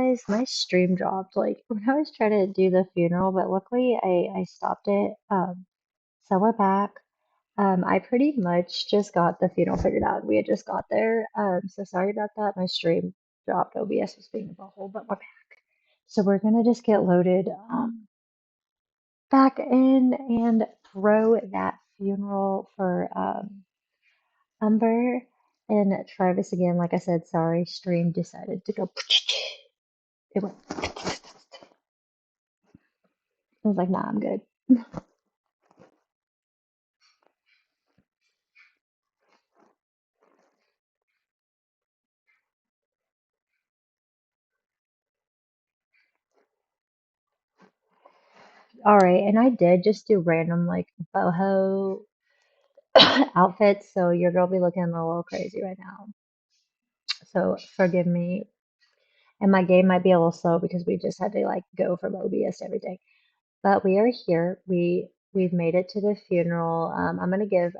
guys, my stream dropped like when I was trying to do the funeral, but luckily I stopped it. So we're back. I pretty much just got the funeral figured out. We had just got there. So sorry about that. My stream dropped. OBS was being a butthole, but we're back. So we're gonna just get loaded back in and throw that funeral for Umber and Travis again. Like I said, sorry, stream decided to go. It went. I was like, nah, I'm good. All right, and I did just do random like boho outfits, so your girl be looking a little crazy right now. So forgive me. And my game might be a little slow because we just had to like go from OBS to everything. But we are here. We've made it to the funeral. I'm gonna give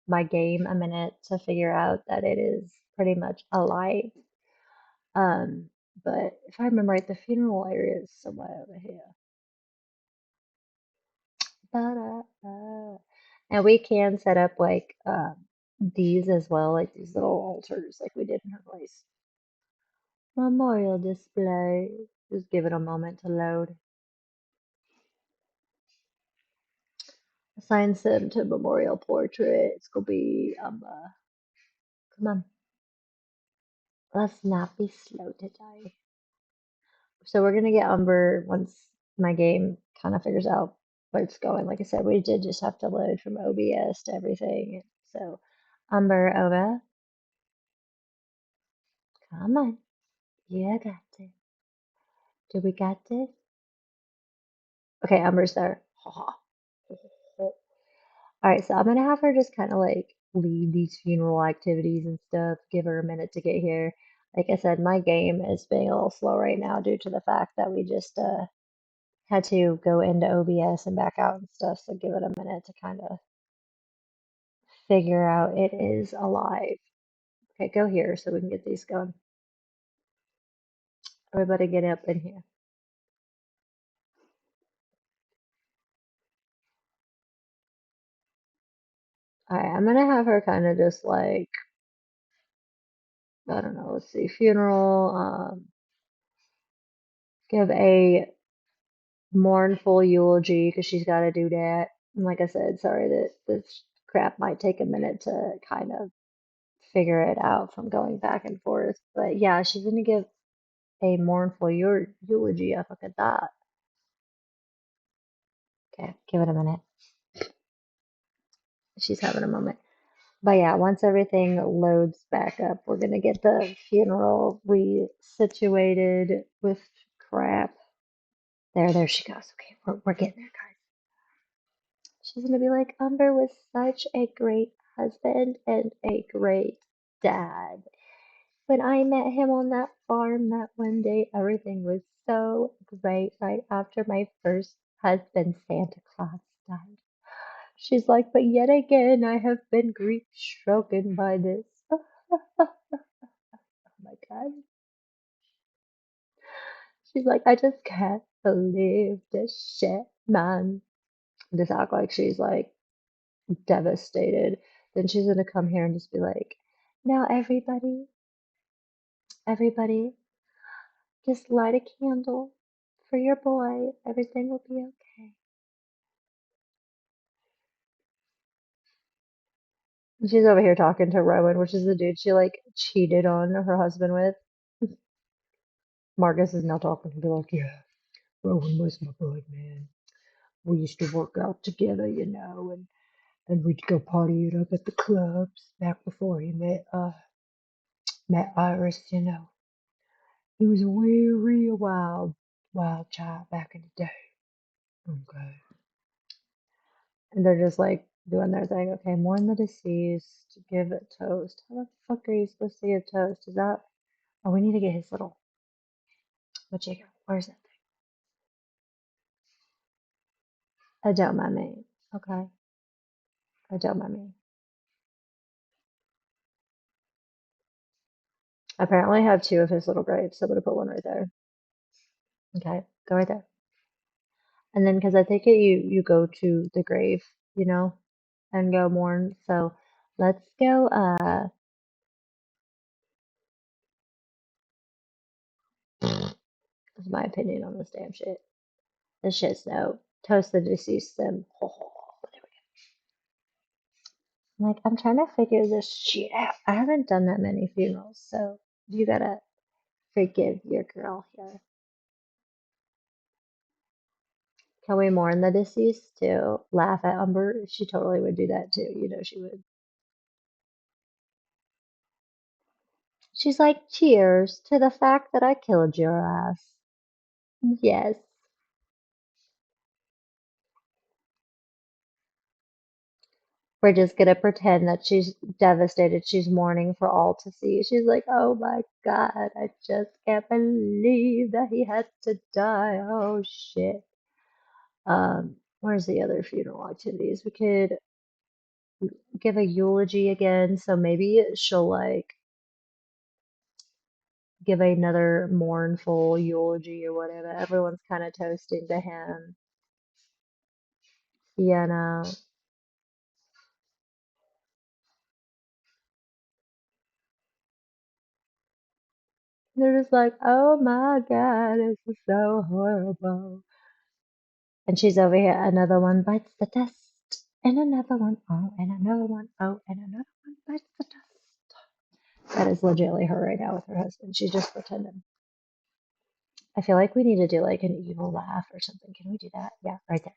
my game a minute to figure out that it is pretty much alive. Um, but if I remember right, the funeral area is somewhere over here. Da-da-da. And we can set up like these as well, like these little altars like we did in her place. Memorial display. Just give it a moment to load. Assign them to memorial portrait. It's gonna be come on. Let's not be slow today. So we're gonna get Umber once my game kind of figures out where it's going. Like I said, we did just have to load from OBS to everything. So Umber over. Come on. You got it. Do we got this? Okay, Umber's there. All right, so I'm gonna have her just kind of like lead these funeral activities and stuff. Give her a minute to get here. Like I said, my game is being a little slow right now due to the fact that we just had to go into OBS and back out and stuff. So give it a minute to kind of figure out it is alive. Okay, go here so we can get these going. Everybody get up in here. All right, I'm gonna have her kind of just like I don't know. Let's see, funeral. Give a mournful eulogy because she's got to do that. And like I said, sorry that this crap might take a minute to kind of figure it out from going back and forth. But yeah, she's gonna give a mournful eulogy. I look at that. Okay, give it a minute. She's having a moment. But yeah, once everything loads back up, we're gonna get the funeral resituated with crap. There she goes. Okay, we're getting there, guys. She's gonna be like, Umber was such a great husband and a great dad. When I met him on that farm that one day, everything was so great right after my first husband, Santa Claus, died. She's like, but yet again, I have been grief stricken by this. Oh my God. She's like, I just can't believe this shit, man. Just act like she's like devastated. Then she's gonna come here and just be like, now everybody, just light a candle for your boy. Everything will be okay. And she's over here talking to Rowan, which is the dude she like cheated on her husband with. Marcus is now talking to be like, yeah, Rowan was my boy, man. We used to work out together, and we'd go party it up at the clubs back before he met Iris. He was a real wild child back in the day. Okay. And they're just like doing their thing. Okay, mourn the deceased, give a toast. How the fuck are you supposed to give toast? Is that oh we need to get his little what you got? Where's that thing? I don't mind me. Okay. I don't mind me. Apparently I have two of his little grapes, so I'm gonna put one right there. Okay, go right there. And then, because I take it you go to the grave, you know, and go mourn. So let's go. That's my opinion on this damn shit. This shit's no toast the deceased them. Like, I'm trying to figure this shit out. I haven't done that many funerals, so you gotta forgive your girl here. Can we mourn the deceased to laugh at Umber? She totally would do that too. You know she would. She's like, cheers to the fact that I killed your ass. Yes. We're just gonna pretend that she's devastated. She's mourning for all to see. She's like, oh my God, I just can't believe that he had to die. Oh shit. Where's the other funeral activities? We could give a eulogy again. So maybe she'll like give another mournful eulogy or whatever. Everyone's kind of toasting to him. You know, they're just like, oh my God, this is so horrible. And she's over here. Another one bites the dust. And another one. Oh, and another one. Oh, and another one bites the dust. That is legitimately her right now with her husband. She's just pretending. I feel like we need to do like an evil laugh or something. Can we do that? Yeah, right there.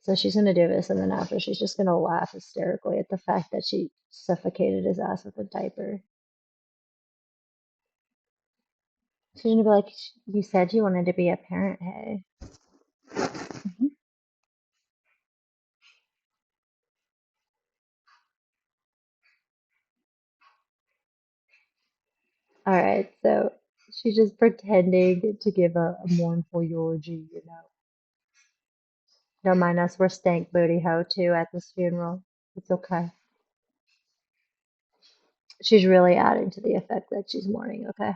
So she's gonna do this, and then after she's just gonna laugh hysterically at the fact that she suffocated his ass with a diaper. She's gonna be like, "You said you wanted to be a parent, hey?" Mhm. All right, so she's just pretending to give a mournful eulogy, you know. Don't mind us, we're stank booty hoe too at this funeral. It's okay. She's really adding to the effect that she's mourning, okay?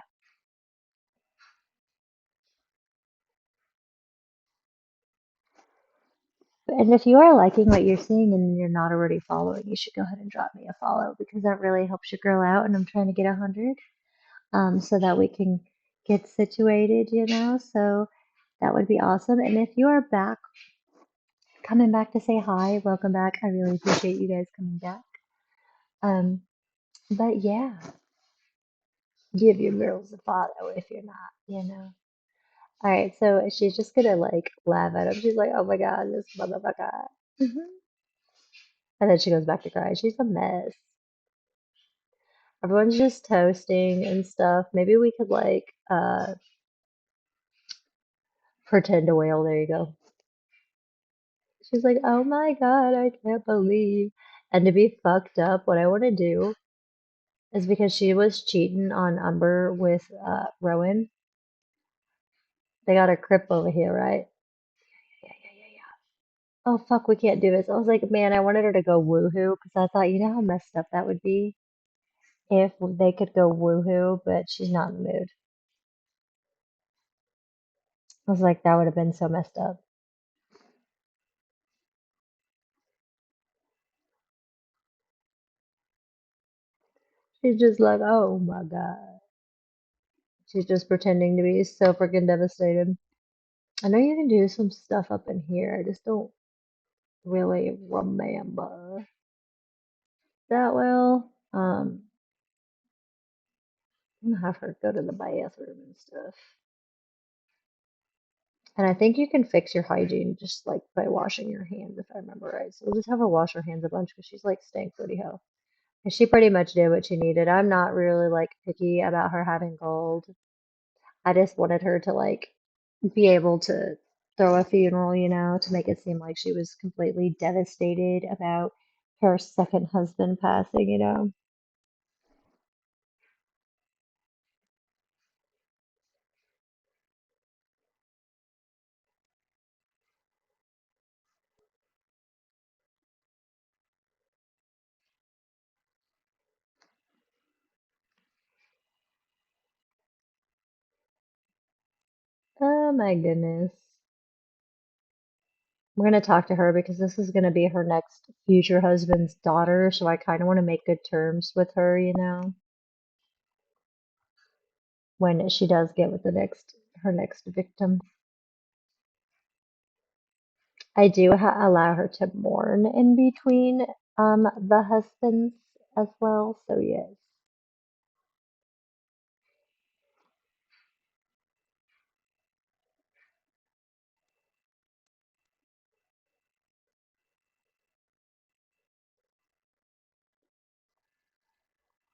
And if you are liking what you're seeing and you're not already following, you should go ahead and drop me a follow because that really helps your girl out. And I'm trying to get 100, so that we can get situated, you know. So that would be awesome. And if you are back, coming back to say hi, welcome back. I really appreciate you guys coming back. Um, but yeah, give your girls a follow if you're not, you know. All right, so she's just gonna like laugh at him. She's like, "Oh my God, this motherfucker," and then she goes back to cry. She's a mess. Everyone's just toasting and stuff. Maybe we could like pretend to wail. There you go. She's like, "Oh my God, I can't believe." And to be fucked up, what I want to do is because she was cheating on Umber with Rowan. They got a crip over here, right? Yeah, yeah, yeah, yeah. Oh fuck, we can't do this. I was like, man, I wanted her to go woohoo because I thought, you know how messed up that would be if they could go woohoo, but she's not in the mood. I was like, that would have been so messed up. She's just like, oh my God. She's just pretending to be so freaking devastated. I know you can do some stuff up in here. I just don't really remember that well. I'm gonna have her go to the bathroom and stuff. And I think you can fix your hygiene just like by washing your hands, if I remember right. So we'll just have her wash her hands a bunch because she's like stank booty hoe. And she pretty much did what she needed. I'm not really like picky about her having gold. I just wanted her to like be able to throw a funeral, you know, to make it seem like she was completely devastated about her second husband passing, you know. Oh my goodness. We're gonna talk to her because this is gonna be her next future husband's daughter, so I kind of want to make good terms with her, when she does get with her next victim. I do allow her to mourn in between the husbands as well, so yes.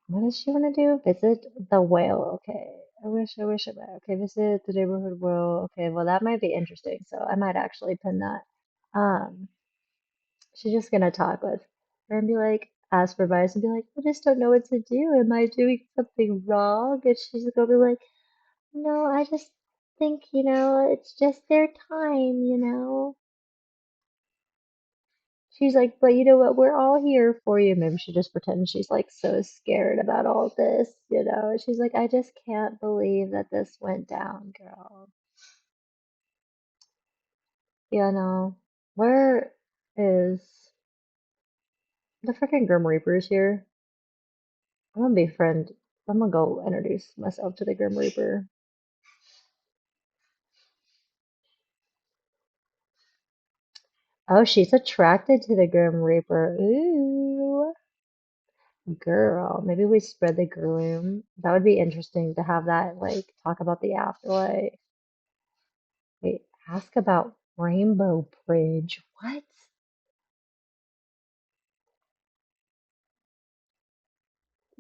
What does she want to do? Visit the whale. Okay. Okay, visit the neighborhood whale. Okay, well that might be interesting. So I might actually pin that. Um, she's just gonna talk with her and be like, ask for advice and be like, I just don't know what to do. Am I doing something wrong? And she's gonna be like, no, I just think, it's just their time. She's like, but you know what? We're all here for you. Maybe she just pretends she's like so scared about all this. She's like, I just can't believe that this went down, girl. Yeah, no. Where is the freaking Grim Reaper's here? I'm gonna be friend. I'm gonna go introduce myself to the Grim Reaper. Oh, she's attracted to the Grim Reaper. Ooh, girl. Maybe we spread the gloom. That would be interesting to have that, like, talk about the afterlife. Wait, ask about Rainbow Bridge. What?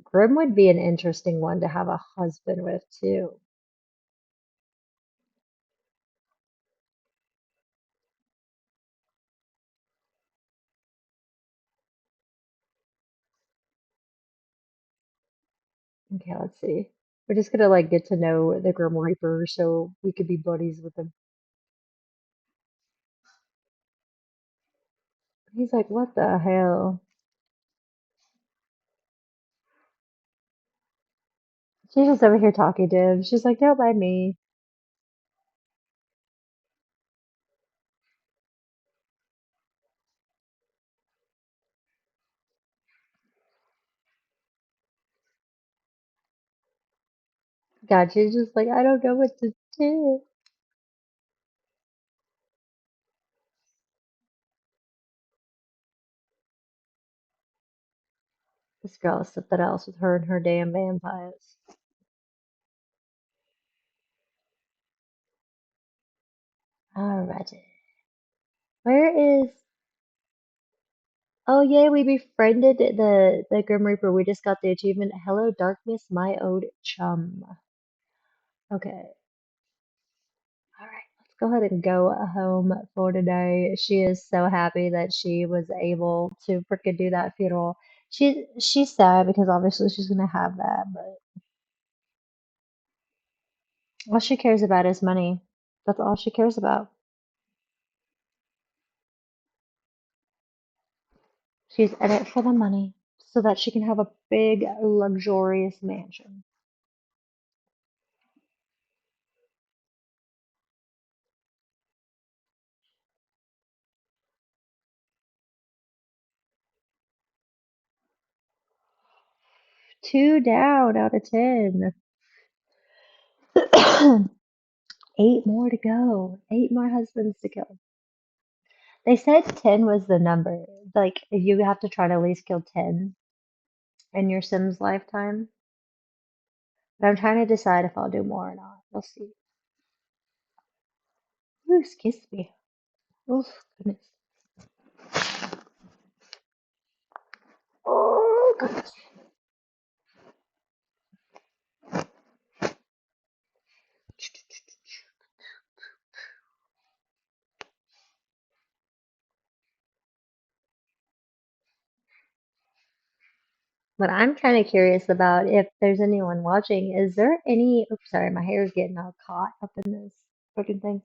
Grim would be an interesting one to have a husband with, too. Okay, let's see. We're just gonna like get to know the Grim Reaper so we could be buddies with him. He's like, what the hell? She's just over here talking to him. She's like, don't mind me. God, she's just like, I don't know what to do. This girl is something else with her and her damn vampires. Alrighty. Where is Oh yay, we befriended the Grim Reaper. We just got the achievement. Hello, darkness, my old chum. Okay, all right, let's go ahead and go home for today. She is so happy that she was able to freaking do that funeral. She's sad because obviously she's gonna have that, but all she cares about is money. That's all she cares about. She's in it for the money so that she can have a big, luxurious mansion. 2 down out of 10. 8 more to go. 8 more husbands to kill. They said 10 was the number. Like, you have to try to at least kill 10 in your Sims lifetime. But I'm trying to decide if I'll do more or not. We'll see. Ooh, excuse me. Oh, goodness. Oh, goodness. What I'm kind of curious about, if there's anyone watching, is there any, oops, sorry, my hair is getting all caught up in this freaking thing.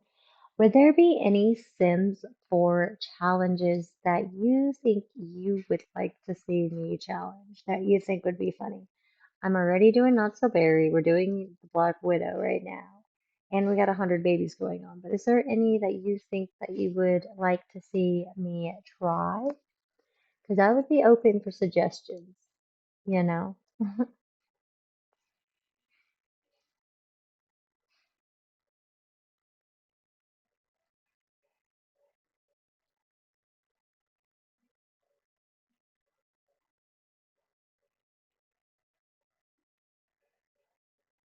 Would there be any Sims 4 challenges that you think you would like to see me challenge that you think would be funny? I'm already doing Not So Berry. We're doing the Black Widow right now. and we got 100 babies going on. But is there any that you think that you would like to see me try? Because I would be open for suggestions, you know?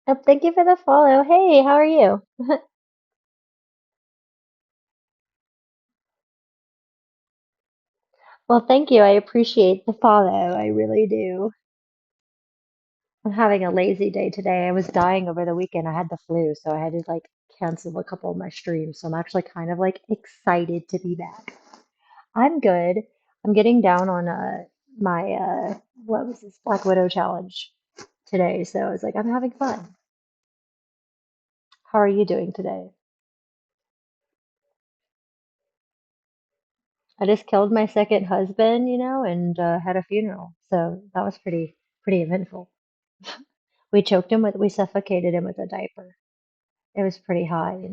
Oh, thank you for the follow. Hey, how are you? Well, thank you. I appreciate the follow. I really do. I'm having a lazy day today. I was dying over the weekend. I had the flu, so I had to like cancel a couple of my streams. So I'm actually kind of like excited to be back. I'm good. I'm getting down on my what was this Black Widow challenge today. So I was like, I'm having fun. How are you doing today? I just killed my second husband, and had a funeral. So that was pretty eventful. We suffocated him with a diaper. It was pretty high.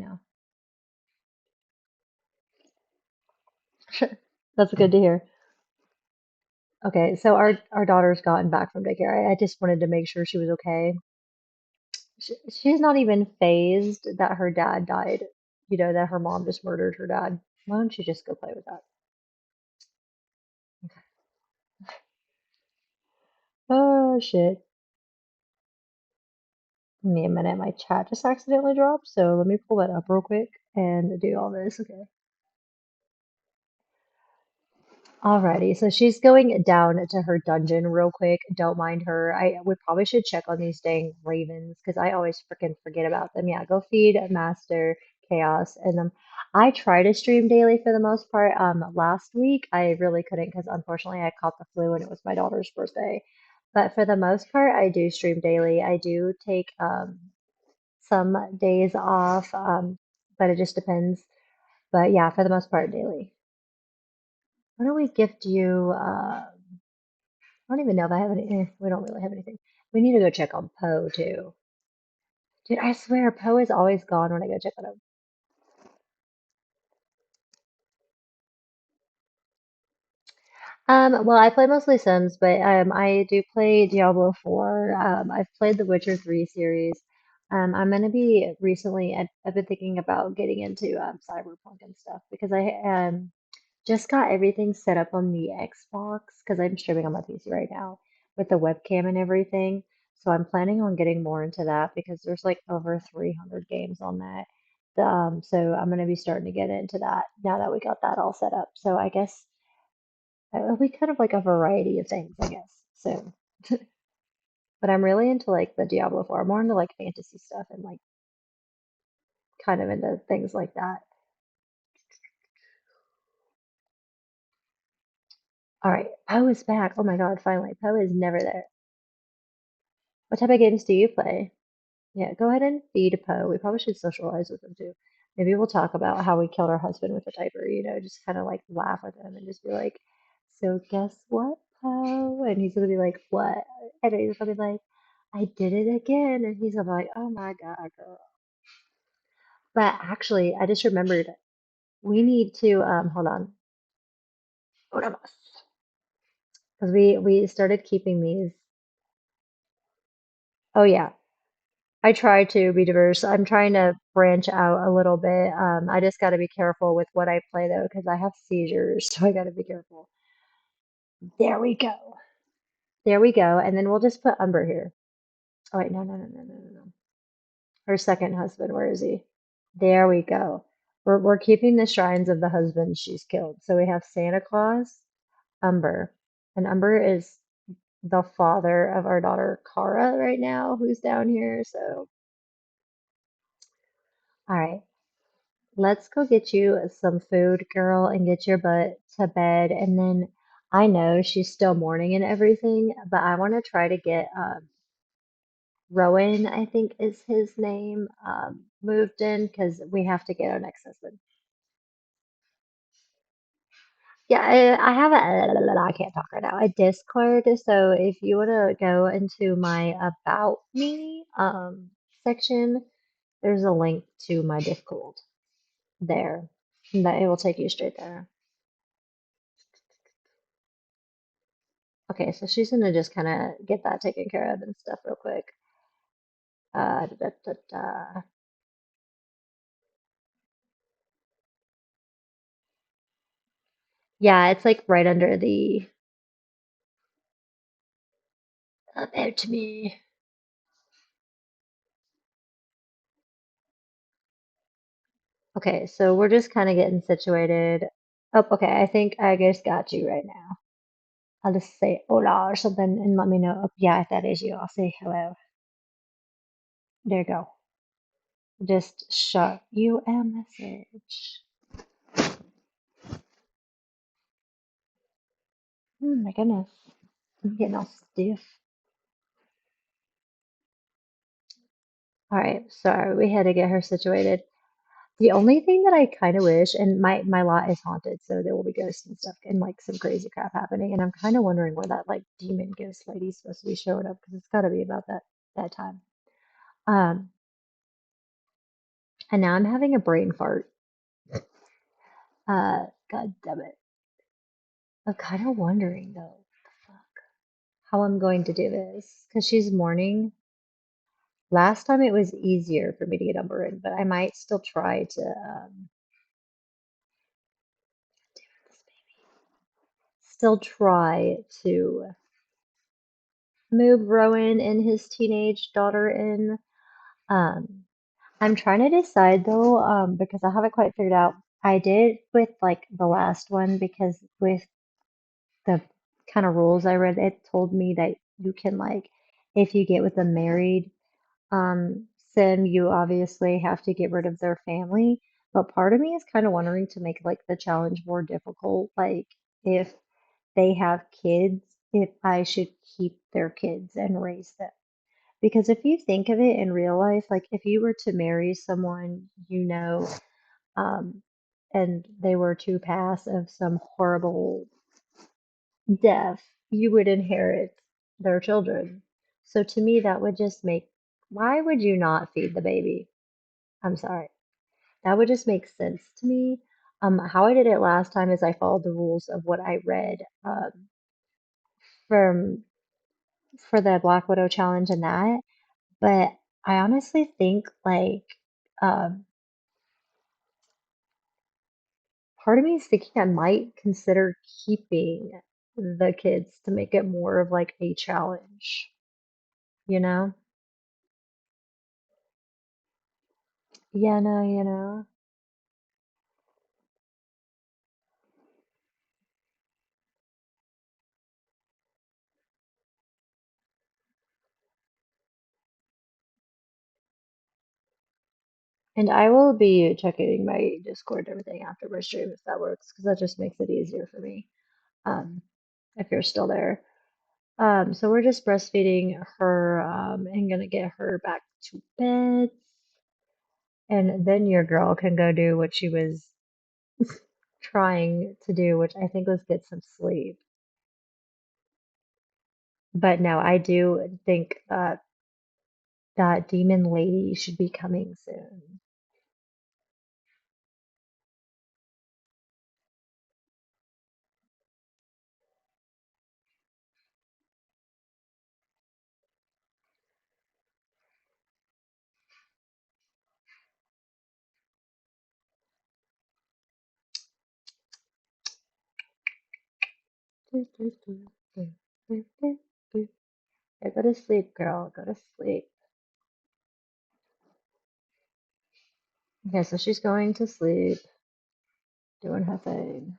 That's good to hear. Okay, so our daughter's gotten back from daycare. I just wanted to make sure she was okay. She's not even phased that her dad died. That her mom just murdered her dad. Why don't you just go play with that? Oh shit. Give me a minute. My chat just accidentally dropped, so let me pull that up real quick and do all this. Okay. Alrighty, so she's going down to her dungeon real quick. Don't mind her. We probably should check on these dang ravens because I always freaking forget about them. Yeah, go feed Master Chaos and I try to stream daily for the most part. Last week I really couldn't because unfortunately I caught the flu and it was my daughter's birthday. But for the most part, I do stream daily. I do take some days off, but it just depends. But yeah, for the most part, daily. Why don't we gift you? I don't even know if I have any. We don't really have anything. We need to go check on Poe too. Dude, I swear Poe is always gone when I go check on him. Well, I play mostly Sims, but I do play Diablo 4. I've played the Witcher 3 series. I'm gonna be recently. I've been thinking about getting into Cyberpunk and stuff because I just got everything set up on the Xbox because I'm streaming on my PC right now with the webcam and everything. So I'm planning on getting more into that because there's like over 300 games on that. So I'm going to be starting to get into that now that we got that all set up. So I guess it'll be kind of like a variety of things, I guess. So, but I'm really into like the Diablo 4, more into like fantasy stuff and like kind of into things like that. All right, Poe is back. Oh my God, finally. Poe is never there. What type of games do you play? Yeah, go ahead and feed Poe. We probably should socialize with him too. Maybe we'll talk about how we killed our husband with a diaper, just kind of like laugh with him and just be like, so guess what, Poe? And he's gonna be like, what? And he's gonna be like, I did it again. And he's gonna be like, oh my God, girl. But actually, I just remembered we need to hold on. Because we started keeping these. Oh yeah. I try to be diverse. I'm trying to branch out a little bit. I just got to be careful with what I play though, because I have seizures, so I got to be careful. There we go. There we go. And then we'll just put Umber here. Oh wait, no, no, no, no, no, no, no. Her second husband, where is he? There we go. We're keeping the shrines of the husbands she's killed. So we have Santa Claus, Umber, and Umber is the father of our daughter Kara right now, who's down here. So, all right. Let's go get you some food, girl, and get your butt to bed. And then I know she's still mourning and everything, but I want to try to get Rowan, I think is his name, moved in because we have to get our next husband. Yeah, I have I can't talk right now. A Discord, so if you want to go into my About Me section, There's a link to my Discord there. That it will take you straight there. Okay, so she's gonna just kind of get that taken care of and stuff real quick. Da, da, da. Yeah, it's like right under the about me. Okay, so we're just kind of getting situated. Oh, okay, I think I just got you right now. I'll just say hola or something and let me know. Oh, yeah, if that is you, I'll say hello. There you go. Just shot you a message. Oh my goodness. I'm getting all stiff. All right, sorry, we had to get her situated. The only thing that I kind of wish, and my lot is haunted, so there will be ghosts and stuff and like some crazy crap happening, and I'm kind of wondering where that like demon ghost lady's supposed to be showing up because it's got to be about that time. Um, and now I'm having a brain fart. God damn it. I'm kind of wondering though, how I'm going to do this because she's mourning. Last time it was easier for me to get Umber in, but I might still try to still try to move Rowan and his teenage daughter in. Um, I'm trying to decide though, because I haven't quite figured out. I did with like the last one because with the kind of rules I read, it told me that you can like if you get with a married sim, you obviously have to get rid of their family. But part of me is kind of wondering to make like the challenge more difficult, like if they have kids, if I should keep their kids and raise them. Because if you think of it in real life, like if you were to marry someone um, and they were to pass of some horrible death, you would inherit their children. So to me, that would just make, why would you not feed the baby? I'm sorry. That would just make sense to me. How I did it last time is I followed the rules of what I read from for the Black Widow challenge and that. But I honestly think like um, part of me is thinking I might consider keeping the kids to make it more of like a challenge, you know? Yeah, no, And I will be checking my Discord and everything after my stream if that works, because that just makes it easier for me. Um, if you're still there. So we're just breastfeeding her, and gonna get her back to bed. And then your girl can go do what she was trying to do, which I think was get some sleep. But no, I do think that demon lady should be coming soon. Yeah, go to sleep, girl. Go to sleep. Okay, so she's going to sleep, doing her thing.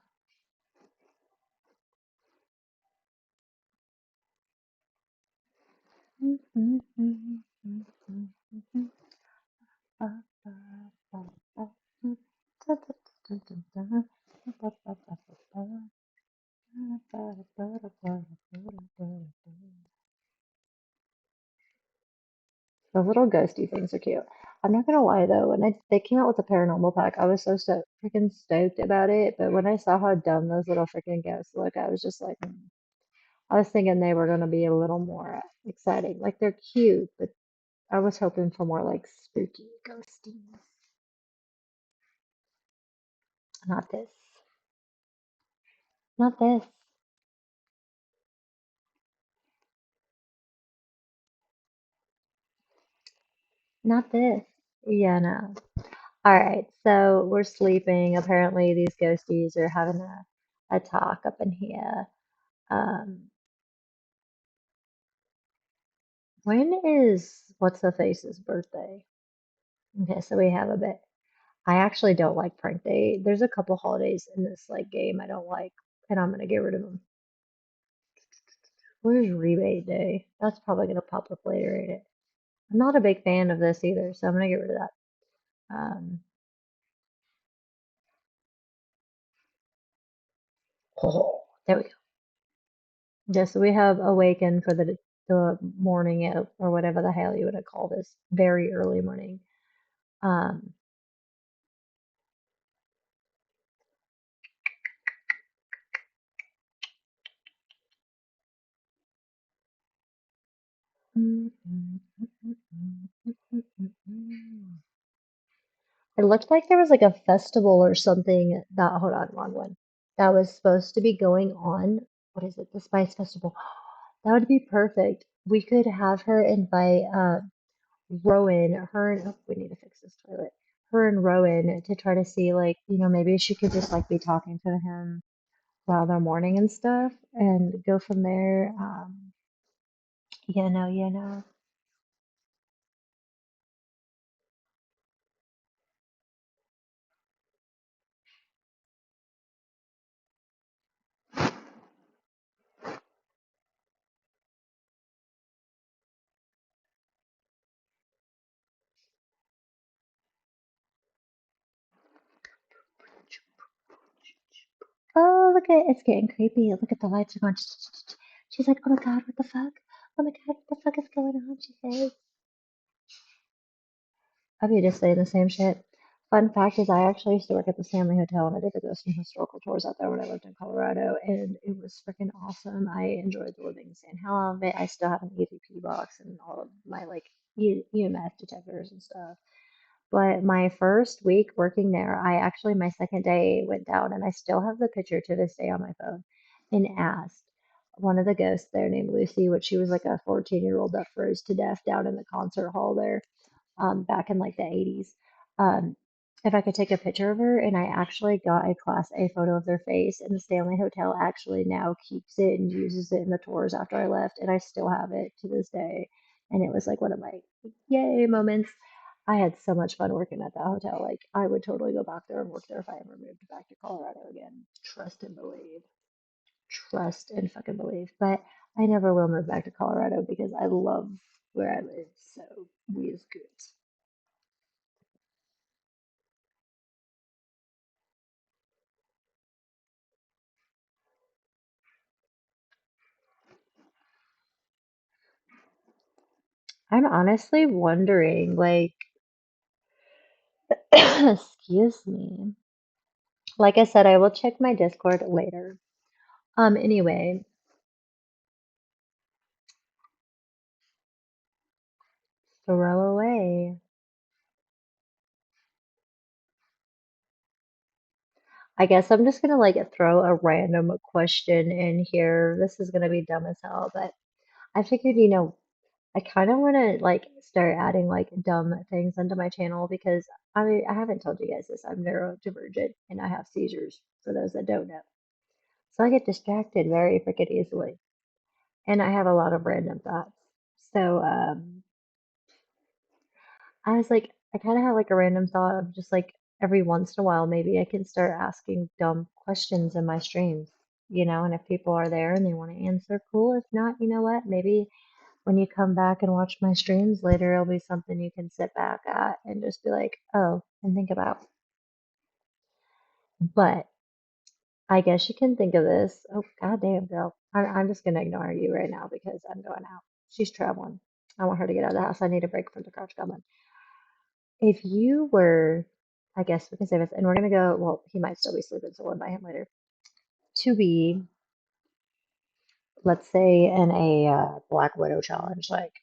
The little ghosty things are cute. I'm not gonna lie though, when they came out with the paranormal pack, I was so freaking stoked about it. But when I saw how dumb those little freaking ghosts look, I was just like, I was thinking they were gonna be a little more exciting. Like they're cute, but I was hoping for more like spooky ghosties. Not this. Not this. Not this. Yeah, no. All right, so we're sleeping. Apparently, these ghosties are having a talk up in here. Um, when is what's the face's birthday? Okay, so we have a bit. I actually don't like prank day. There's a couple holidays in this like game I don't like, and I'm gonna get rid of them. Where's rebate day? That's probably gonna pop up later, ain't it? I'm not a big fan of this either, so I'm gonna get rid of that. Oh, there we go. Yeah, so we have awakened for the morning or whatever the hell you would call this, very early morning. Um, it looked like there was like a festival or something that, hold on, wrong one, that was supposed to be going on. What is it? The Spice Festival. That would be perfect. We could have her invite Rowan, her and oh, we need to fix this toilet. Her and Rowan to try to see like, maybe she could just like be talking to him while they're mourning and stuff and go from there. You know. Oh, look at it's getting creepy. Look at the lights are going. She's like, oh my God, what the fuck? Oh my God, what the fuck is going on? She says. I'll be just saying the same shit. Fun fact is, I actually used to work at the Stanley Hotel, and I did go some historical tours out there when I lived in Colorado, and it was freaking awesome. I enjoyed the living San Helen of it. I still have an EVP box and all of my like EMF detectors and stuff. But my first week working there, my second day went down, and I still have the picture to this day on my phone, and asked one of the ghosts there named Lucy, which she was like a 14-year-old that froze to death down in the concert hall there back in like the 80s. If I could take a picture of her, and I actually got a Class A photo of their face, and the Stanley Hotel actually now keeps it and uses it in the tours after I left, and I still have it to this day. And it was like one of my yay moments. I had so much fun working at that hotel. Like, I would totally go back there and work there if I ever moved back to Colorado again. Trust and believe. Trust and fucking believe. But I never will move back to Colorado because I love where I live. So we is good. I'm honestly wondering, like, excuse me. Like I said, I will check my Discord later. Anyway, throw away. I guess I'm just gonna like throw a random question in here. This is gonna be dumb as hell, but I figured, I kind of want to like start adding like dumb things into my channel because I haven't told you guys this. I'm neurodivergent and I have seizures, for those that don't know. So I get distracted very freaking easily. And I have a lot of random thoughts. So I was like, I kind of had like a random thought of just like every once in a while, maybe I can start asking dumb questions in my streams, and if people are there and they want to answer, cool. If not, you know what? Maybe when you come back and watch my streams later, it'll be something you can sit back at and just be like, oh, and think about. But I guess you can think of this. Oh, goddamn, girl. I'm just going to ignore you right now because I'm going out. She's traveling. I want her to get out of the house. I need a break from the crouch goblin. If you were, I guess we can say this, and we're going to go, well, he might still be sleeping, so we'll invite him later, to be, let's say, in a Black Widow challenge, like,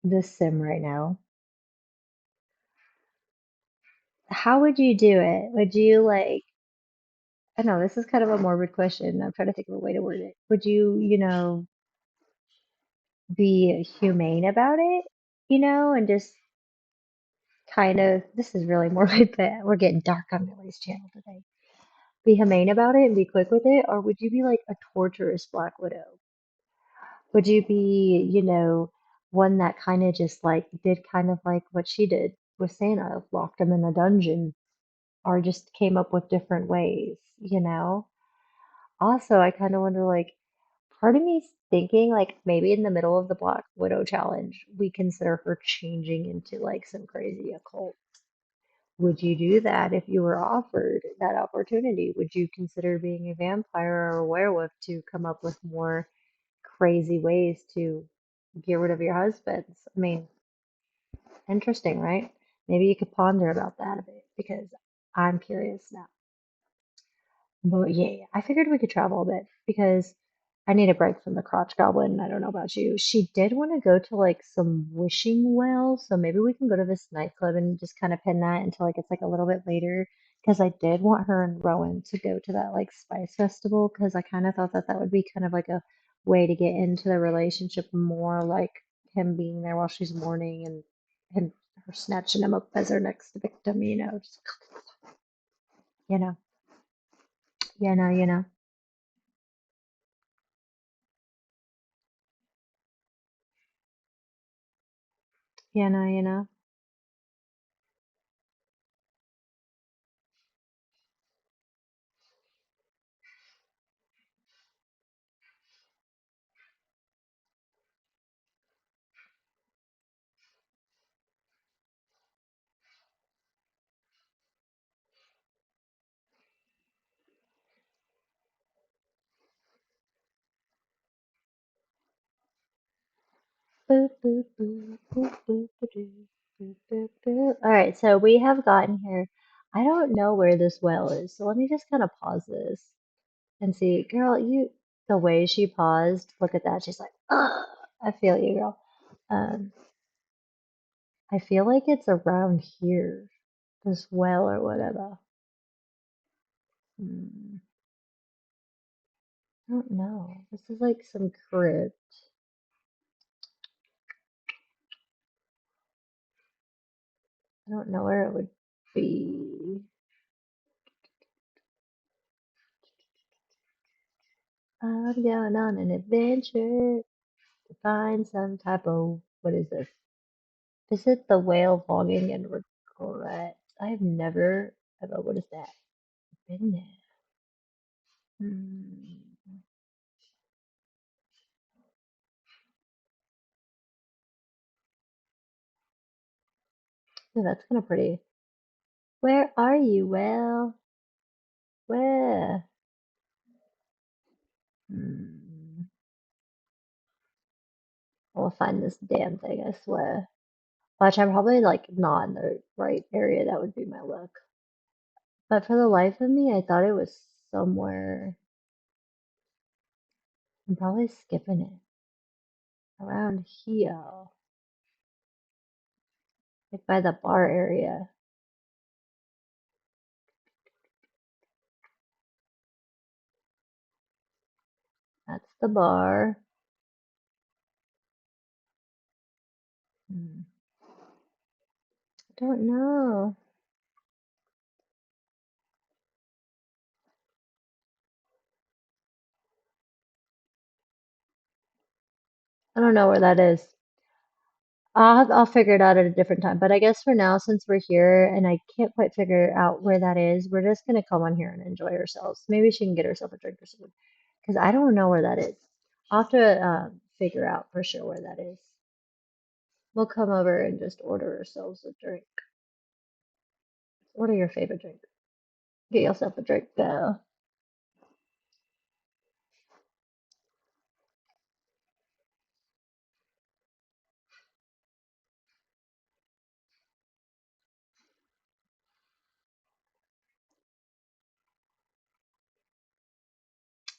this sim right now, how would you do it? Would you like, I don't know, this is kind of a morbid question. I'm trying to think of a way to word it. Would you, be humane about it, and just kind of, this is really morbid, but we're getting dark on Millie's channel today. Be humane about it and be quick with it, or would you be like a torturous Black Widow? Would you be, one that kind of just like did kind of like what she did with Santa, locked him in a dungeon, or just came up with different ways? Also, I kind of wonder, like, part of me's thinking, like, maybe in the middle of the Black Widow challenge, we consider her changing into like some crazy occult. Would you do that if you were offered that opportunity? Would you consider being a vampire or a werewolf to come up with more crazy ways to get rid of your husbands? I mean, interesting, right? Maybe you could ponder about that a bit because I'm curious now. But yeah, I figured we could travel a bit because I need a break from the crotch goblin. I don't know about you. She did want to go to like some wishing wells, so maybe we can go to this nightclub and just kind of pin that until like it's like a little bit later. Because I did want her and Rowan to go to that like spice festival because I kind of thought that that would be kind of like a way to get into the relationship more, like him being there while she's mourning and him her snatching him up as her next victim. Just, you know, you know. You know. Boop, boop, boop, boop, boop, ba-doo, boop, boop, boop. All right, so we have gotten here. I don't know where this well is, so let me just kind of pause this and see. Girl, the way she paused, look at that. She's like, ugh, I feel you, girl. Um, I feel like it's around here, this well or whatever. Hmm, I don't know. This is like some crypt. I don't know where it would be. I'm going on an adventure to find some type of, what is this? Visit the whale logging and regret. I've never ever, what is that? Been there. Hmm. Yeah, that's kind of pretty. Where are you, whale? Where? Hmm. I'll find this damn thing, I swear. Watch, I'm probably like not in the right area. That would be my luck. But for the life of me, I thought it was somewhere. I'm probably skipping it. Around here. Like by the bar area. That's the bar. Hmm. I don't know. I don't know where that is. I'll figure it out at a different time. But I guess for now, since we're here and I can't quite figure out where that is, we're just gonna come on here and enjoy ourselves. Maybe she can get herself a drink or something. Because I don't know where that is. I'll have to figure out for sure where that is. We'll come over and just order ourselves a drink. Order your favorite drink. Get yourself a drink, go.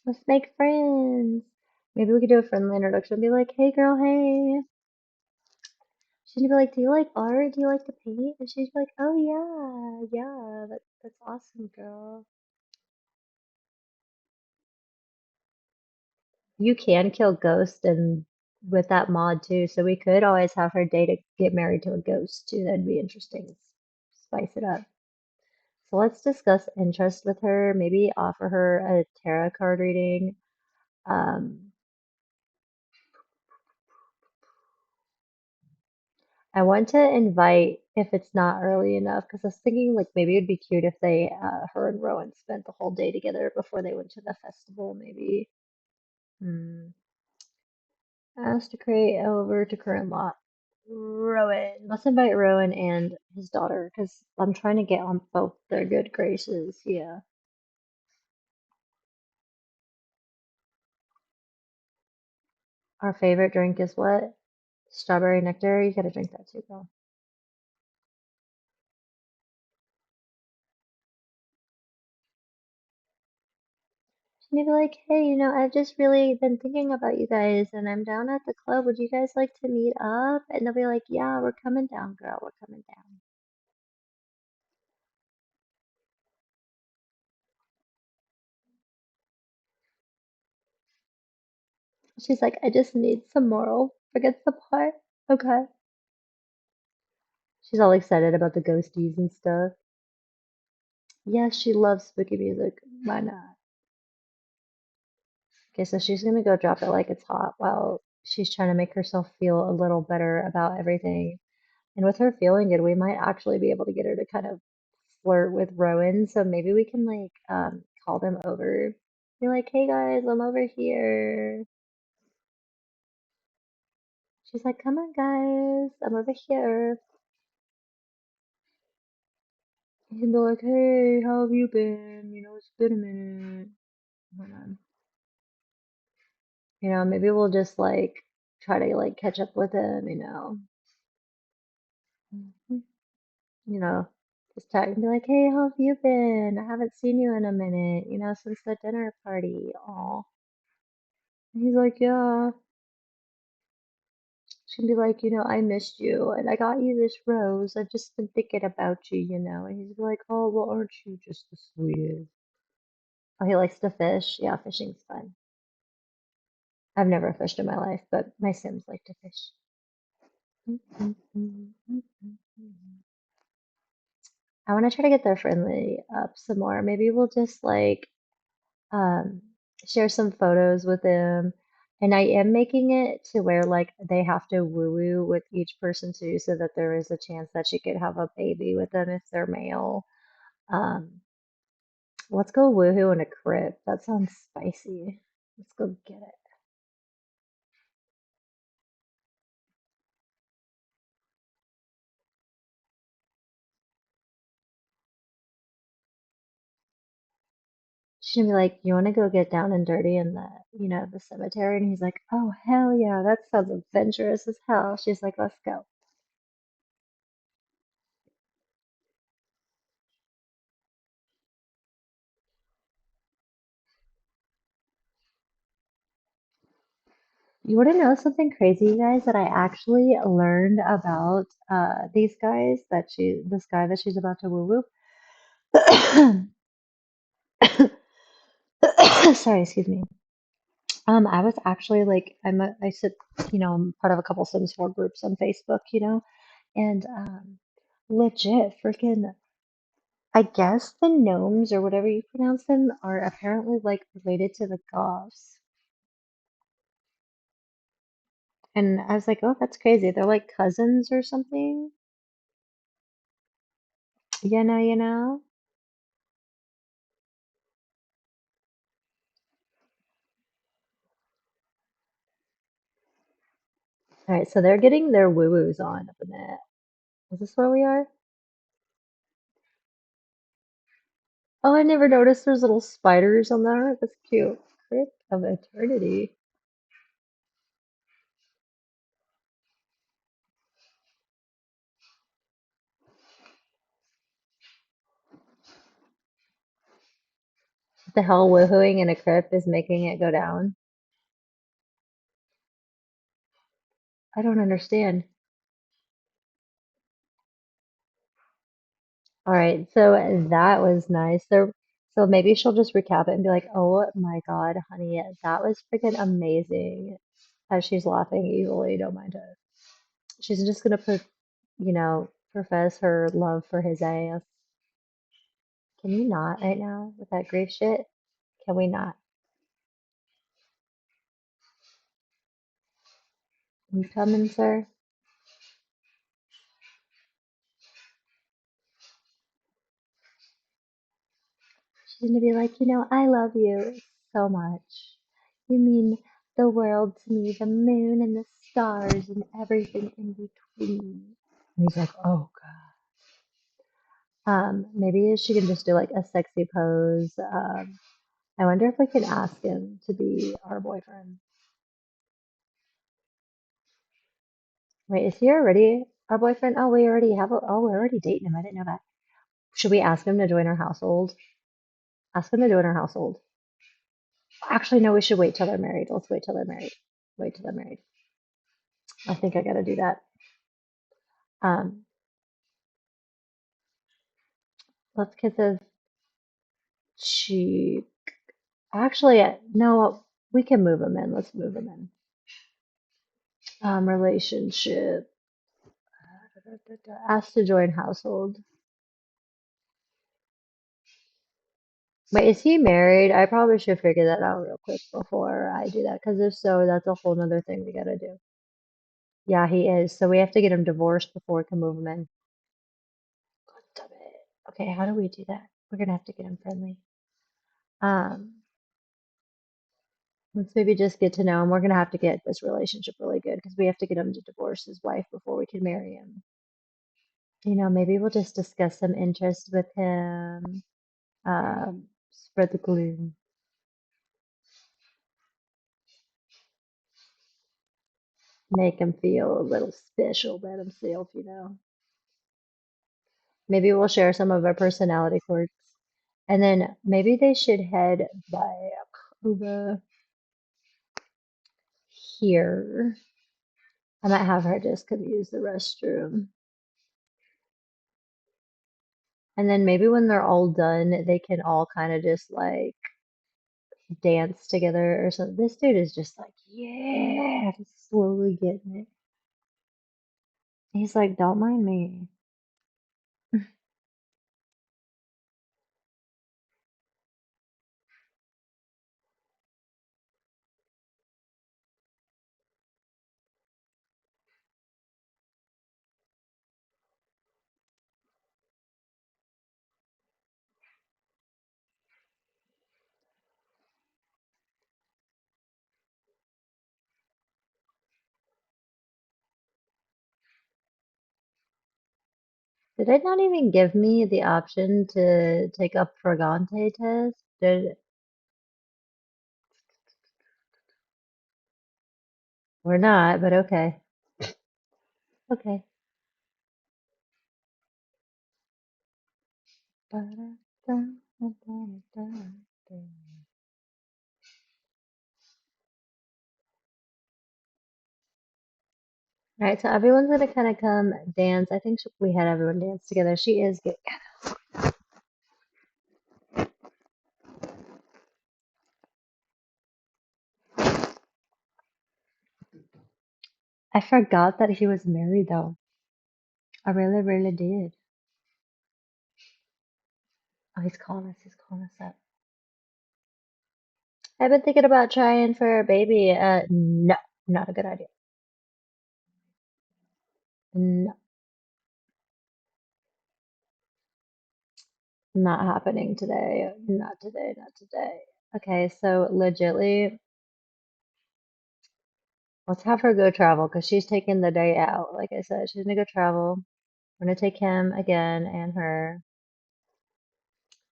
Let's make friends. Maybe we could do a friendly introduction. Be like, hey girl, hey. She'd be like, "Do you like art? Do you like to paint?" And she'd be like, "Oh yeah, yeah, that's awesome, girl." You can kill ghosts and with that mod too, so we could always have her date to get married to a ghost too. That'd be interesting. Spice it up. So let's discuss interest with her. Maybe offer her a tarot card reading. Um, I want to invite if it's not early enough, because I was thinking like maybe it'd be cute if her and Rowan spent the whole day together before they went to the festival. Maybe. Hmm. Ask to create over to current lot. Rowan. Let's invite Rowan and his daughter, because I'm trying to get on both their good graces. Yeah. Our favorite drink is what? Strawberry nectar. You gotta drink that too, girl. And you'd be like, hey, I've just really been thinking about you guys and I'm down at the club. Would you guys like to meet up? And they'll be like, yeah, we're coming down, girl. We're coming down. She's like, I just need some moral. Forget the part. Okay. She's all excited about the ghosties and stuff. Yes, she loves spooky music. Why not? Okay, so she's gonna go drop it like it's hot while she's trying to make herself feel a little better about everything. And with her feeling good, we might actually be able to get her to kind of flirt with Rowan. So maybe we can like call them over. Be like, hey guys, I'm over here. She's like, come on guys, I'm over here. You can be like, hey, how have you been? It's been a minute. Hold on. Maybe we'll just like try to like catch up with him. Mhm. You know, just talk and be like, hey, how have you been? I haven't seen you in a minute, since the dinner party. Aw. And he's like, yeah. She can be like, I missed you and I got you this rose. I've just been thinking about you. And he's like, oh, well, aren't you just the sweetest? Oh, he likes to fish. Yeah, fishing's fun. I've never fished in my life, but my Sims like to fish. I want to try to get their friendly up some more. Maybe we'll just like um, share some photos with them. And I am making it to where like they have to woo woo with each person too, so that there is a chance that she could have a baby with them if they're male. Um, let's go woohoo in a crib. That sounds spicy. Let's go get it. She's gonna be like, "You want to go get down and dirty in the cemetery?" And he's like, "Oh hell yeah, that sounds adventurous as hell." She's like, "Let's go." You want to know something crazy, you guys, that I actually learned about these guys this guy that she's about to woo woo. Sorry, excuse me. I was actually like, I sit, I'm part of a couple Sims 4 groups on Facebook, and legit freaking, I guess the gnomes or whatever you pronounce them are apparently like related to the goths. And I was like, oh, that's crazy. They're like cousins or something. You know. All right, so they're getting their woo-woos on at the minute. Is this where we are? Oh, I never noticed there's little spiders on there. That's cute. Crypt of Eternity. The hell woohooing in a crypt is making it go down? I don't understand. All right, so that was nice. So maybe she'll just recap it and be like, "Oh my God, honey, that was freaking amazing." As she's laughing evilly, don't mind her. She's just gonna profess her love for his ass. Can you not right now with that grief shit? Can we not? You coming, sir? She's gonna be like, I love you so much. You mean the world to me, the moon and the stars and everything in between. And he's like, oh God. Maybe she can just do like a sexy pose. I wonder if we can ask him to be our boyfriend. Wait, is he already our boyfriend? Oh, we're already dating him. I didn't know that. Should we ask him to join our household? Ask him to join our household. Actually, no, we should wait till they're married. Let's wait till they're married. Wait till they're married. I think I gotta do that. Um, let's get the cheap. Actually, no, we can move him in. Let's move him in. Relationship. Asked to join household. Wait, is he married? I probably should figure that out real quick before I do that, because if so, that's a whole nother thing we gotta do. Yeah, he is. So we have to get him divorced before we can move him in. God damn it. Okay, how do we do that? We're gonna have to get him friendly. Um, let's maybe just get to know him. We're gonna have to get this relationship really good because we have to get him to divorce his wife before we can marry him. Maybe we'll just discuss some interest with him. Spread the gloom. Make him feel a little special about himself. Maybe we'll share some of our personality quirks. And then maybe they should head back over here. I might have her just come use the restroom. And then maybe when they're all done, they can all kind of just like dance together or something. This dude is just like, yeah, just slowly getting it. He's like, don't mind me. Did it not even give me the option to take a Fragante test? We're not, but okay. Okay. All right, so everyone's gonna kind of come dance. I think we had everyone dance together. She is good. I forgot that he was married though. I really, really did. Oh, he's calling us. He's calling us up. I've been thinking about trying for a baby. No, not a good idea. No, not happening today. Not today. Not today. Okay, so legitly, let's have her go travel because she's taking the day out. Like I said, she's gonna go travel. We're gonna take him again and her.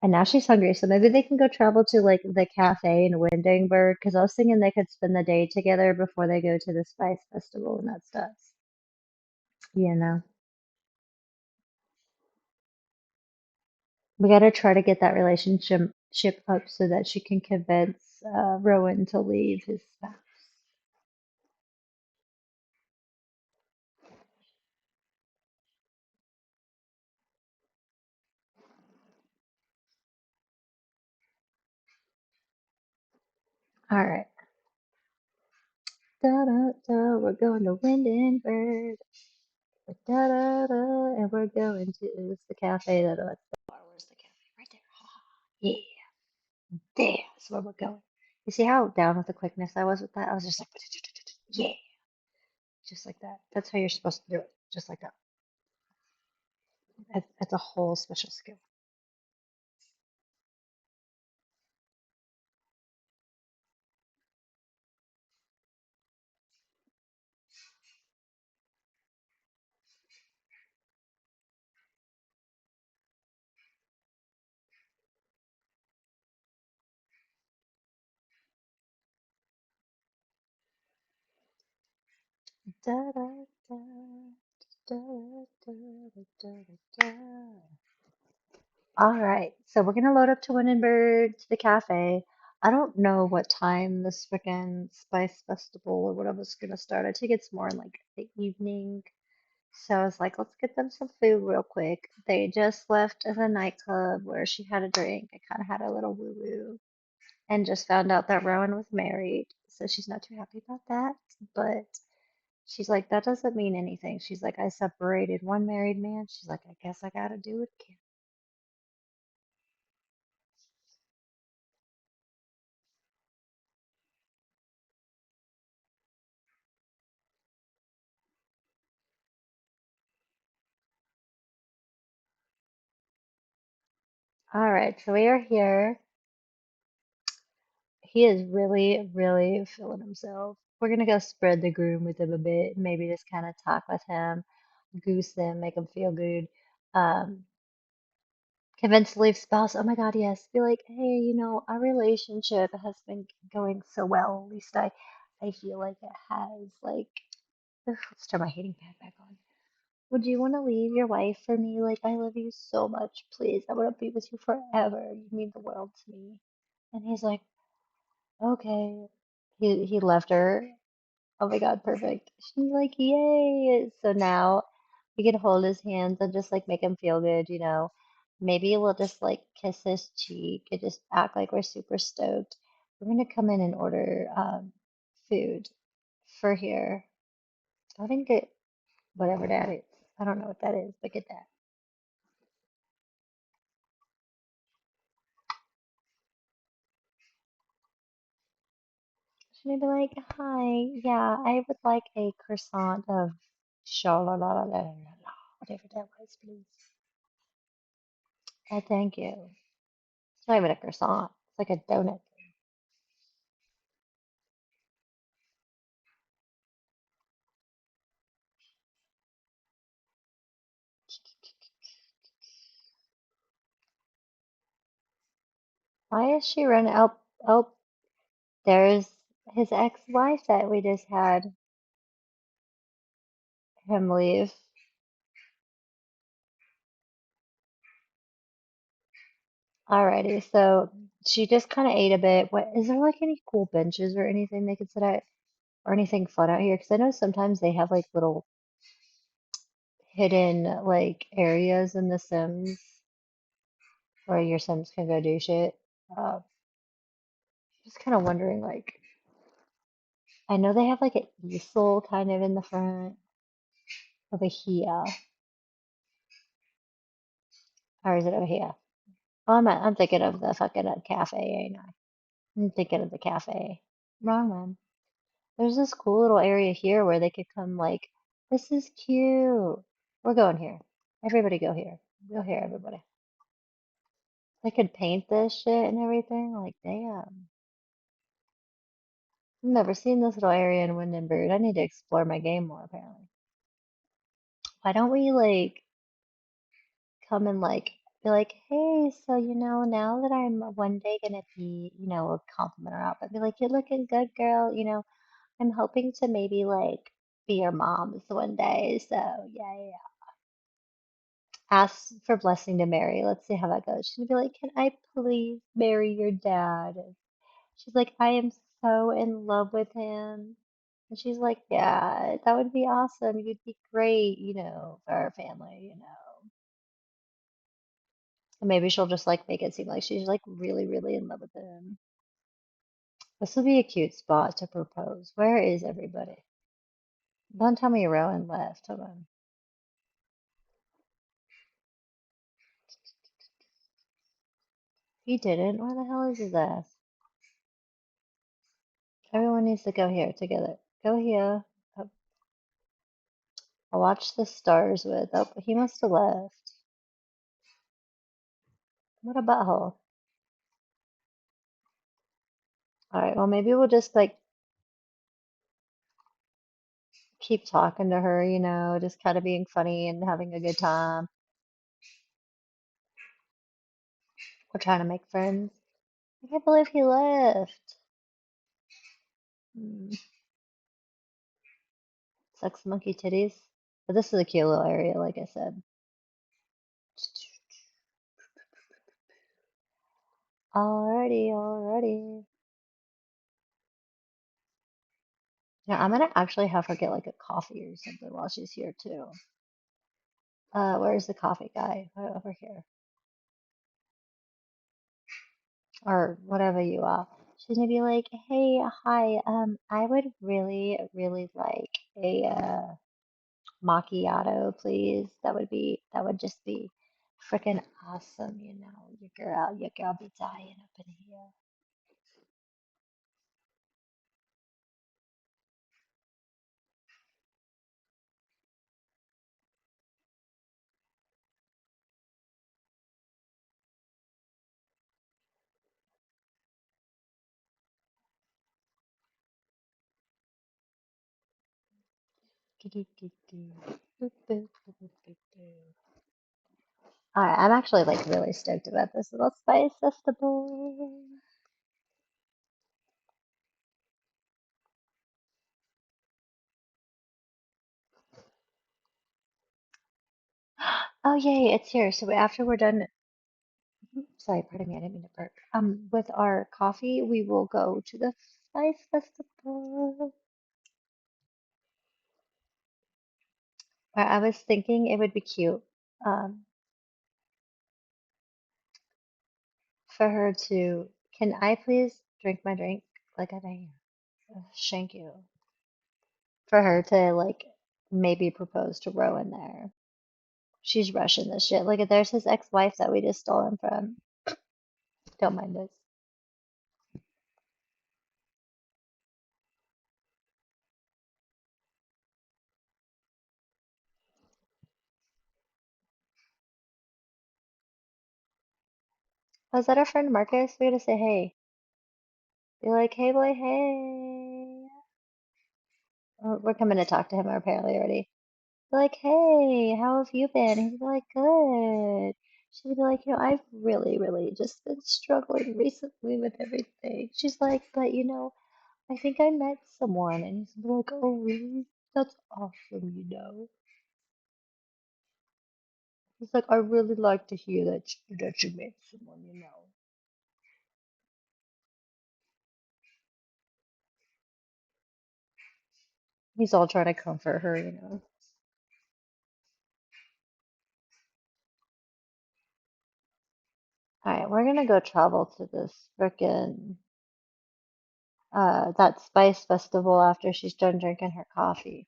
And now she's hungry, so maybe they can go travel to like the cafe in Windingburg because I was thinking they could spend the day together before they go to the Spice Festival and that stuff. You know, we gotta try to get that relationship up so that she can convince Rowan to leave his spouse. All right. Da da da. We're going to Windenburg. Da da da. And we're going to it's the cafe that that's the bar. Where's the cafe? Right there. Yeah. That's where we're going. You see how down with the quickness I was with that? I was just like, yeah, just like that. That's how you're supposed to do it, just like that. That's a whole special skill. Da da da da da da da da. All right, so we're gonna load up to Windenburg to the cafe. I don't know what time this freaking Spice Festival or whatever's gonna start. I think it's more in like the evening. So I was like, let's get them some food real quick. They just left the nightclub where she had a drink. I kind of had a little woo woo and just found out that Rowan was married. So she's not too happy about that. But she's like, that doesn't mean anything. She's like, I separated one married man. She's like, I guess I gotta do it again. All right, so we are here. He is really, really feeling himself. We're gonna go spread the groom with him a bit, maybe just kind of talk with him, goose him, make him feel good. Um, Convince to leave spouse. Oh my God, yes. Be like, hey, our relationship has been going so well. At least I feel like it has. Like, ugh, let's turn my hating pad back on. Would you want to leave your wife for me? Like, I love you so much. Please, I want to be with you forever. You mean the world to me. And he's like, okay. He left her. Oh my God, perfect. She's like, yay. So now we can hold his hands and just like make him feel good. Maybe we'll just like kiss his cheek and just act like we're super stoked. We're gonna come in and order food for here. I think get whatever that is. I don't know what that is, but get that. Should I be like, hi, yeah, I would like a croissant of sha-la-la-la-la-la-la, whatever that was, please. Thank you. It's not even a croissant. It's like a donut. Why is she running? Oh, oh, there's his ex-wife that we just had him leave. Alrighty, so she just kind of ate a bit. What is there like any cool benches or anything they could sit at or anything fun out here? Because I know sometimes they have like little hidden like areas in The Sims where your Sims can go do shit. Uh, just kind of wondering, like, I know they have like an easel kind of in the front over here, or is it over here? Oh, I'm thinking of the fucking cafe, ain't I? I'm thinking of the cafe. Wrong one. There's this cool little area here where they could come like, this is cute. We're going here. Everybody go here. Go here, everybody. They could paint this shit and everything. Like, damn. I've never seen this little area in Wind and Bird. I need to explore my game more, apparently. Why don't we like come and like be like, hey, so now that I'm one day gonna be, a compliment her outfit, be like, you're looking good, girl. I'm hoping to maybe like be your mom's one day. So yeah, yeah. Ask for blessing to marry. Let's see how that goes. She's gonna be like, can I please marry your dad? She's like, I am so in love with him. And she's like, yeah, that would be awesome. You'd be great, for our family. And maybe she'll just like make it seem like she's like really, really in love with him. This would be a cute spot to propose. Where is everybody? Don't tell me Rowan left. Hold on. He didn't. Where the hell is his ass? Everyone needs to go here together. Go here. Oh, I'll watch the stars with. Oh, he must have left. What a butthole. Alright, well, maybe we'll just like keep talking to her, just kind of being funny and having a good time. We're trying to make friends. I can't believe he left. Hmm. Sucks monkey titties. But this is a cute little area, like I said. Alrighty, alrighty. Yeah, I'm gonna actually have her get like a coffee or something while she's here too. Where's the coffee guy? Over here. Or whatever you are. She's gonna be like, hey, hi, I would really, really like a macchiato, please. That would just be freaking awesome, your girl be dying up in here. Alright, I'm actually like really stoked about this little spice festival. Oh yay, it's here. So after we're done, sorry, pardon me, I didn't mean to burp. With our coffee, we will go to the spice festival. I was thinking it would be cute, um, for her to, can I please drink my drink like I shank you? For her to like maybe propose to Rowan there. She's rushing this shit. Look at there's his ex-wife that we just stole him from. Don't mind us. Oh, is that our friend Marcus? We gotta say hey. Be like, hey boy, hey. Oh, we're coming to talk to him apparently already. Be like, hey, how have you been? He'd be like, good. She'd be like, I've really, really just been struggling recently with everything. She's like, but I think I met someone. And he's like, oh, really? That's awesome. He's like, I really like to hear that you met someone. He's all trying to comfort her. All right, we're gonna go travel to this frickin' that spice festival after she's done drinking her coffee.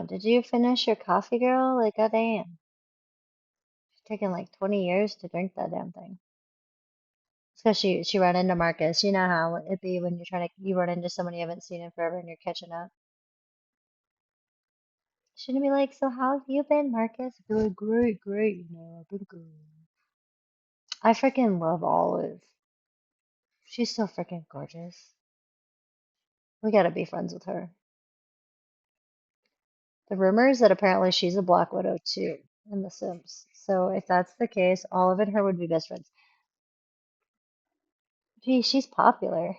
Did you finish your coffee, girl? Like, goddamn. It's taking like 20 years to drink that damn thing. It's because she ran into Marcus. You know how it be when you run into someone you haven't seen in forever and you're catching up. Shouldn't be like, so how have you been, Marcus? I'd be like, great, great, I've been good. I freaking love Olive. She's so freaking gorgeous. We gotta be friends with her. The rumor is that apparently she's a Black Widow too in The Sims. So if that's the case, Olive and her would be best friends. Gee, she's popular.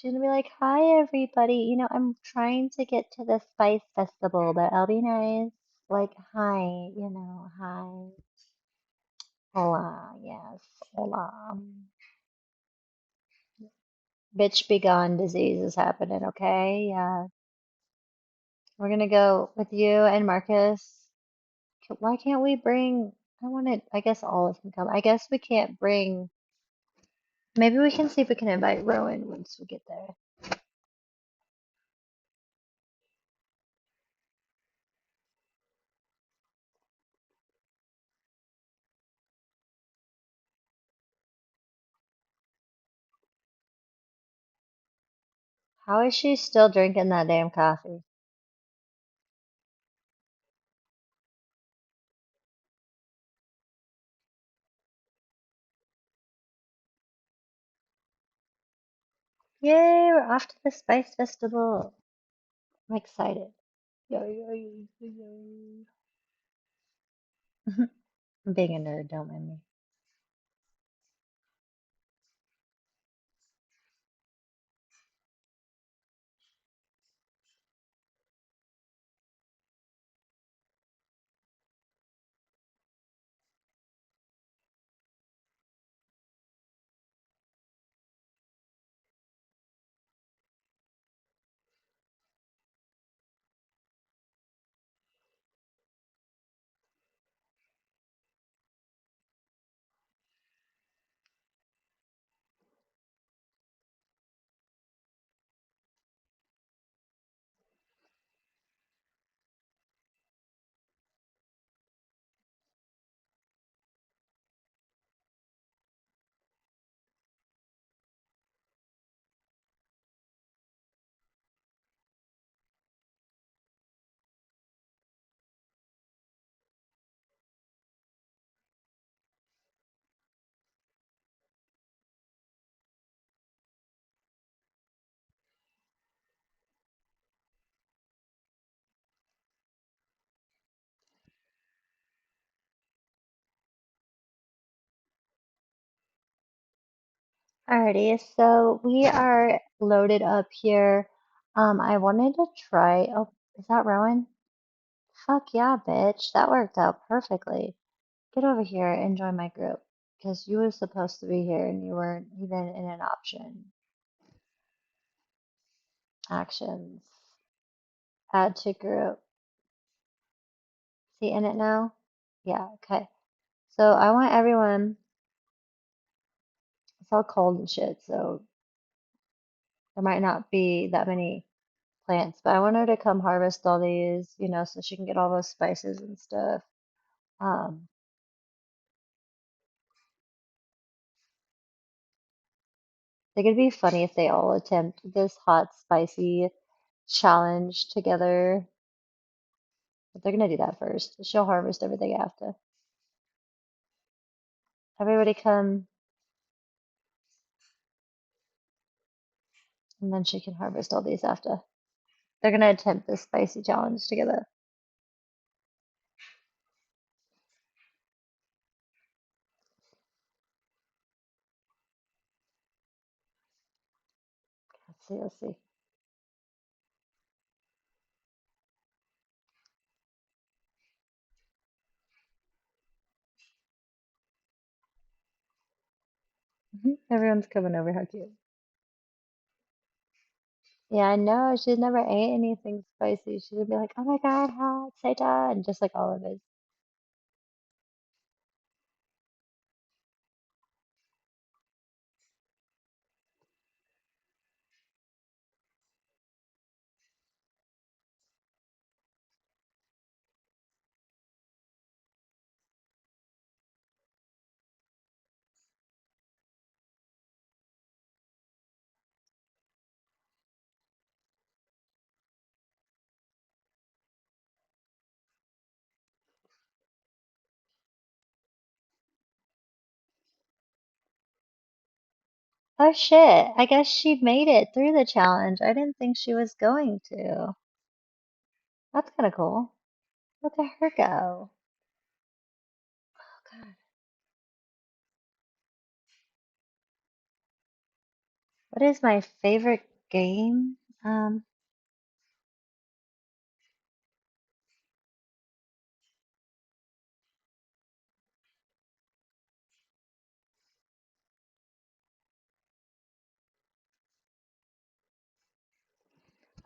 She's gonna be like, "Hi, everybody. I'm trying to get to the Spice Festival, but I'll be nice. Like, hi, hi. Hola, yes, hola. Bitch be gone disease is happening, okay? Yeah. We're gonna go with you and Marcus. Why can't we bring, I guess Olive can come. I guess we can't bring, maybe we can see if we can invite Rowan once we get there. How is she still drinking that damn coffee? Yay, we're off to the Spice Festival. I'm excited. Yay, yay, yay. I'm being a nerd, don't mind me. Alrighty, so we are loaded up here. I wanted to try. Oh, is that Rowan? Fuck yeah, bitch. That worked out perfectly. Get over here and join my group. Because you were supposed to be here and you weren't even in an option. Actions. Add to group. See in it now? Yeah, okay. So I want everyone, it's all cold and shit, so there might not be that many plants, but I want her to come harvest all these, so she can get all those spices and stuff. Um, I think it'd be funny if they all attempt this hot, spicy challenge together. But they're gonna do that first. She'll harvest everything after. Everybody come, and then she can harvest all these after. They're gonna attempt this spicy challenge together. Let's see, let's see. Everyone's coming over. How cute. Yeah, I know. She's never ate anything spicy. She's gonna be like, "Oh my God, hot Satan," just like all of us. Oh shit, I guess she made it through the challenge. I didn't think she was going to. That's kind of cool. Look at her go. Oh God. What is my favorite game. All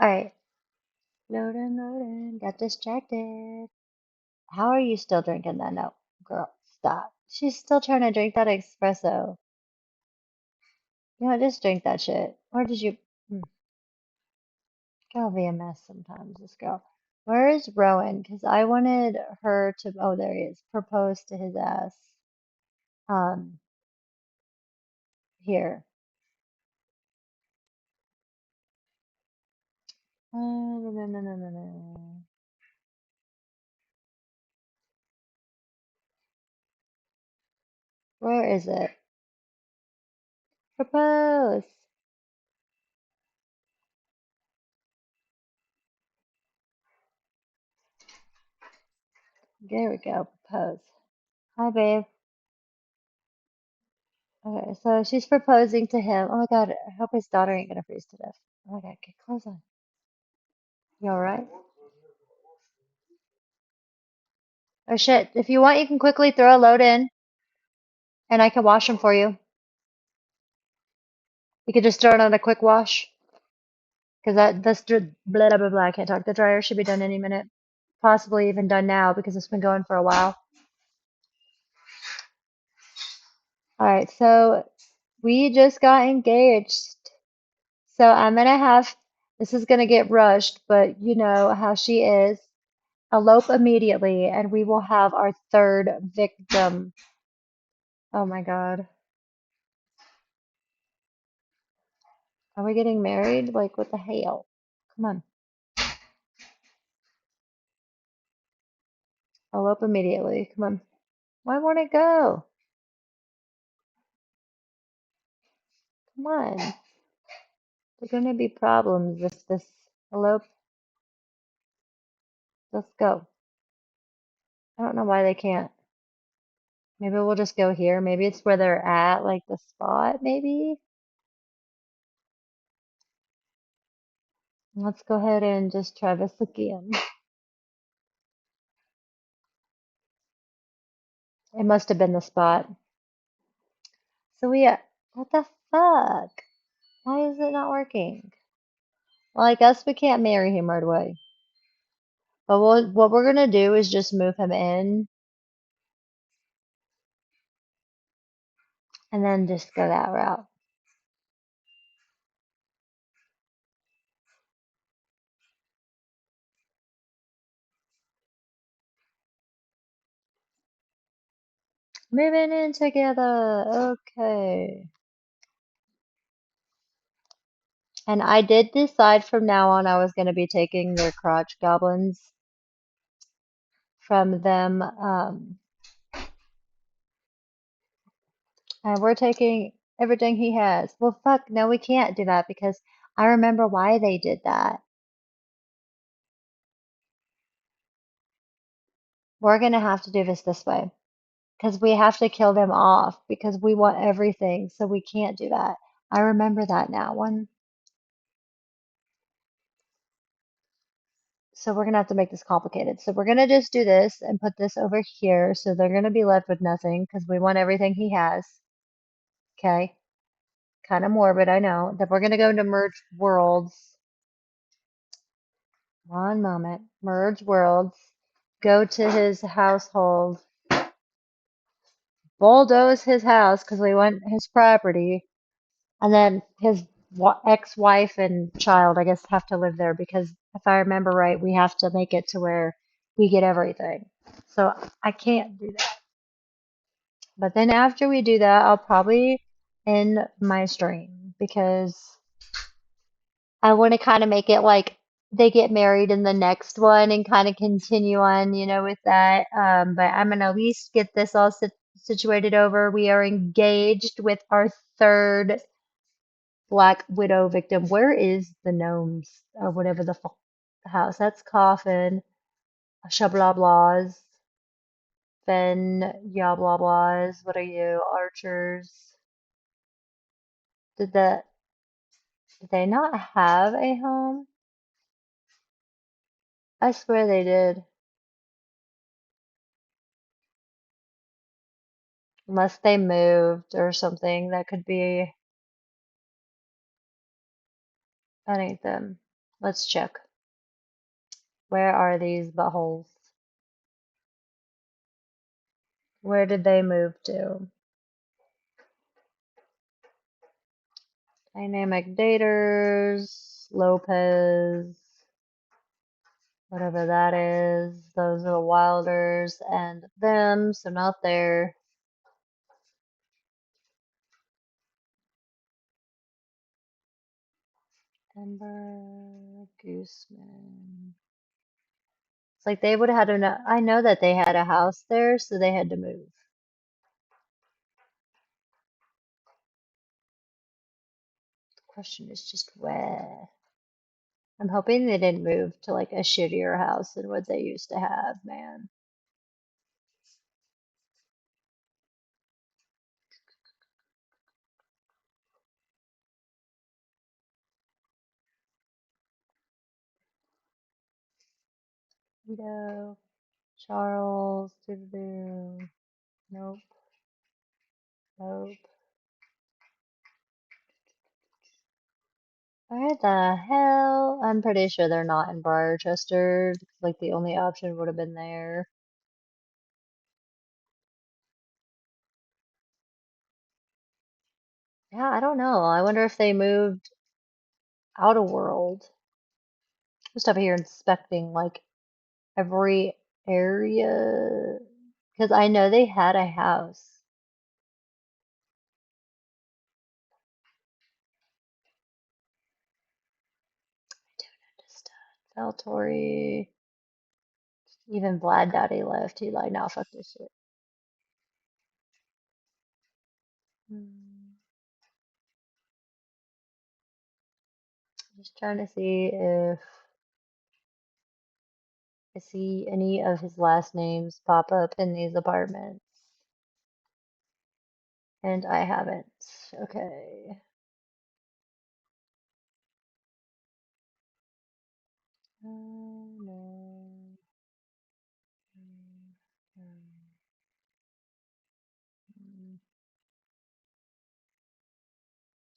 right. Loading, loading. Got distracted. How are you still drinking that? No, girl, stop. She's still trying to drink that espresso. You know, just drink that shit. Or did you? Hmm, Gotta be a mess sometimes, this girl. Where is Rowan? Because I wanted her to. Oh, there he is. Propose to his ass. Um, Here. No, no, no, no, no, no. Where is it? Propose. There we go. Propose. Hi, babe. Okay, so she's proposing to him. Oh my God, I hope his daughter ain't gonna freeze to death. Oh my God, get clothes on. You all right? Oh shit. If you want, you can quickly throw a load in and I can wash them for you. You could just throw it on a quick wash because blah, blah, blah, blah. I can't talk. The dryer should be done any minute. Possibly even done now because it's been going for a while. All right, so we just got engaged. So I'm gonna have, this is gonna get rushed, but you know how she is. Elope immediately, and we will have our third victim. Oh my God. Are we getting married? Like, what the hell? Come on. Elope immediately. Come on. Why won't it go? Come on. There's gonna be problems if this elope. Let's go. I don't know why they can't. Maybe we'll just go here. Maybe it's where they're at, like the spot, maybe. Let's go ahead and just try this again. It must have been the spot. So what the fuck? Why is it not working? Well, I guess we can't marry him right away. But what we're gonna do is just move him in and then just go that route. Moving in together. Okay. And I did decide from now on I was going to be taking their crotch goblins from them. And we're taking everything he has. Well, fuck, no, we can't do that because I remember why they did that. We're going to have to do this way because we have to kill them off because we want everything. So we can't do that. I remember that now. So we're gonna have to make this complicated. So we're gonna just do this and put this over here. So they're gonna be left with nothing because we want everything he has. Okay. Kind of morbid, I know. Then we're gonna go into merge worlds. One moment. Merge worlds. Go to his household. Bulldoze his house because we want his property. And then his ex-wife and child, I guess, have to live there because if I remember right, we have to make it to where we get everything. So I can't do that. But then after we do that, I'll probably end my stream because I want to kind of make it like they get married in the next one and kind of continue on, with that. But I'm gonna at least get this all situated over. We are engaged with our third Black Widow victim. Where is the gnomes or whatever the fuck house? That's Coffin, Shablablahs, Fen, Yablablahs. What are you? Archers. Did Did they not have a home? I swear they did. Unless they moved or something, that could be, that ain't them. Let's check. Where are these buttholes? Where did they move to? Dynamic daters, Lopez, whatever that is. Those are the Wilders and them, so not there. Ember, Gooseman. It's like they would have had to. I know that they had a house there, so they had to move. The question is just where. I'm hoping they didn't move to like a shittier house than what they used to have, man. Vito, Charles, doo Nope, nope. Where the hell? I'm pretty sure they're not in Barchester. Like the only option would have been there. Yeah, I don't know. I wonder if they moved out of world. Just over here inspecting like every area because I know they had a house. I don't understand. Valtori, even Vlad Daddy left. He like, nah, fuck this shit. Hmm. Just trying to see if I see any of his last names pop up in these apartments. And I haven't. Okay. No.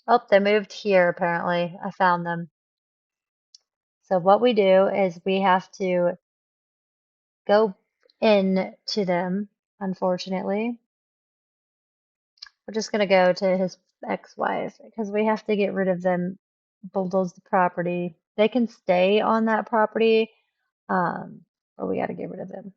Oh, they moved here apparently. I found them. So what we do is we have to go in to them, unfortunately. We're just gonna go to his ex-wife because we have to get rid of them, bulldoze the property. They can stay on that property, um, but we gotta get rid of them.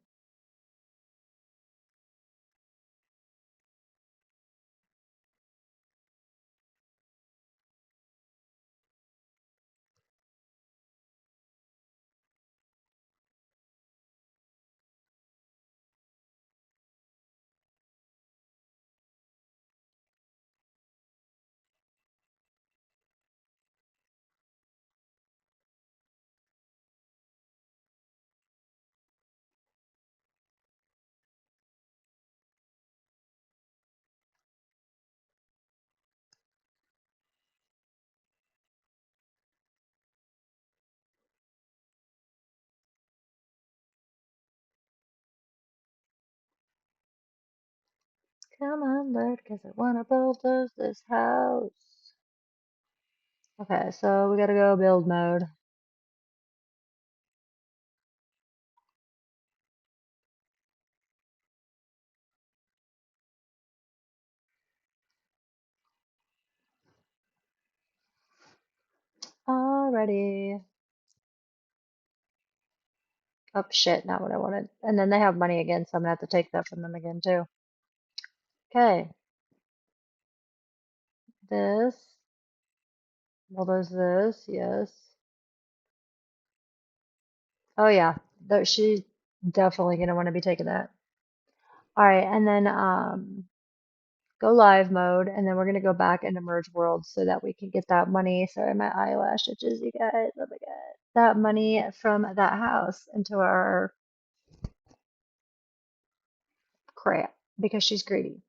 Come on, bird, because I wanna bulldoze this house. Okay, so we gotta go build mode. Alrighty. Oh shit, not what I wanted. And then they have money again, so I'm gonna have to take that from them again too. Okay, this. Well, there's this, yes. Oh yeah, she's definitely gonna want to be taking that. All right, and then go live mode, and then we're gonna go back into merge worlds so that we can get that money. Sorry, my eyelash itches, you guys. Oh my God, that money from that house into our crap because she's greedy.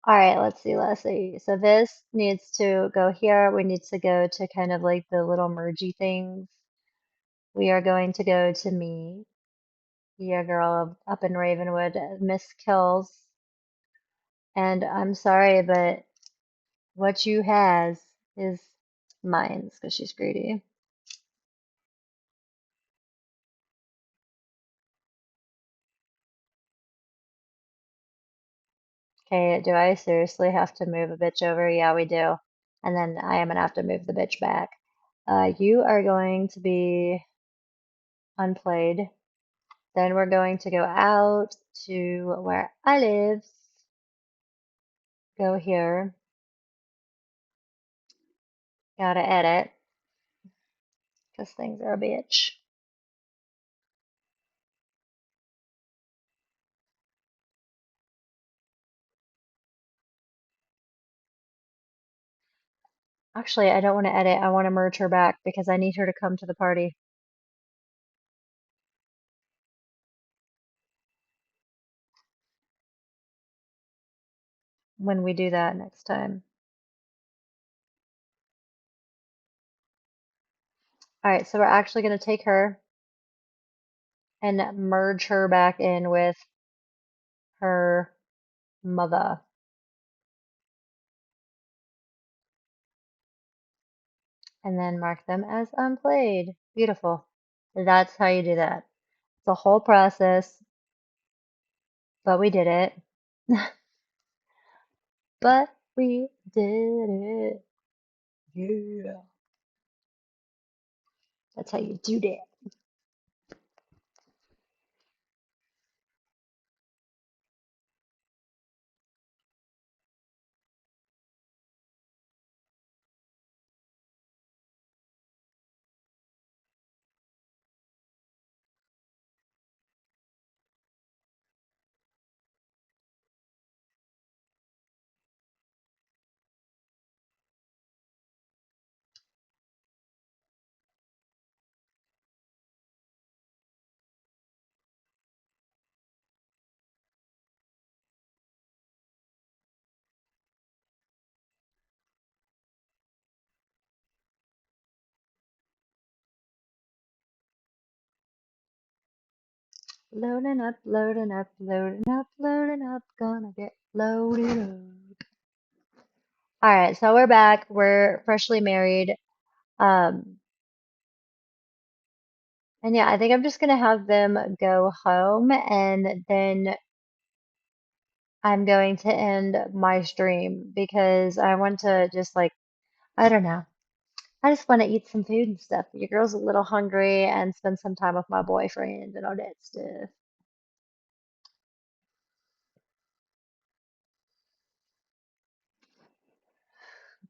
All right, let's see. So this needs to go here. We need to go to kind of like the little mergey things. We are going to go to me. Yeah, girl, up in Ravenwood, Miss Kills. And I'm sorry, but what you has is mine's because she's greedy. Okay, do I seriously have to move a bitch over? Yeah, we do. And then I am gonna have to move the bitch back. You are going to be unplayed. Then we're going to go out to where I live. Go here. Gotta edit because things are a bitch. Actually, I don't want to edit. I want to merge her back because I need her to come to the party when we do that next time. All right, so we're actually going to take her and merge her back in with her mother and then mark them as unplayed. Beautiful. That's how you do that. It's a whole process, but we did it. But we did it. Yeah. That's how you do that. Loading up, loading up, loading up, loading up, gonna get loaded up. All right, so we're back. We're freshly married. Um, and yeah, I think I'm just gonna have them go home and then I'm going to end my stream because I want to just like, I don't know. I just want to eat some food and stuff. Your girl's a little hungry and spend some time with my boyfriend and all that stuff.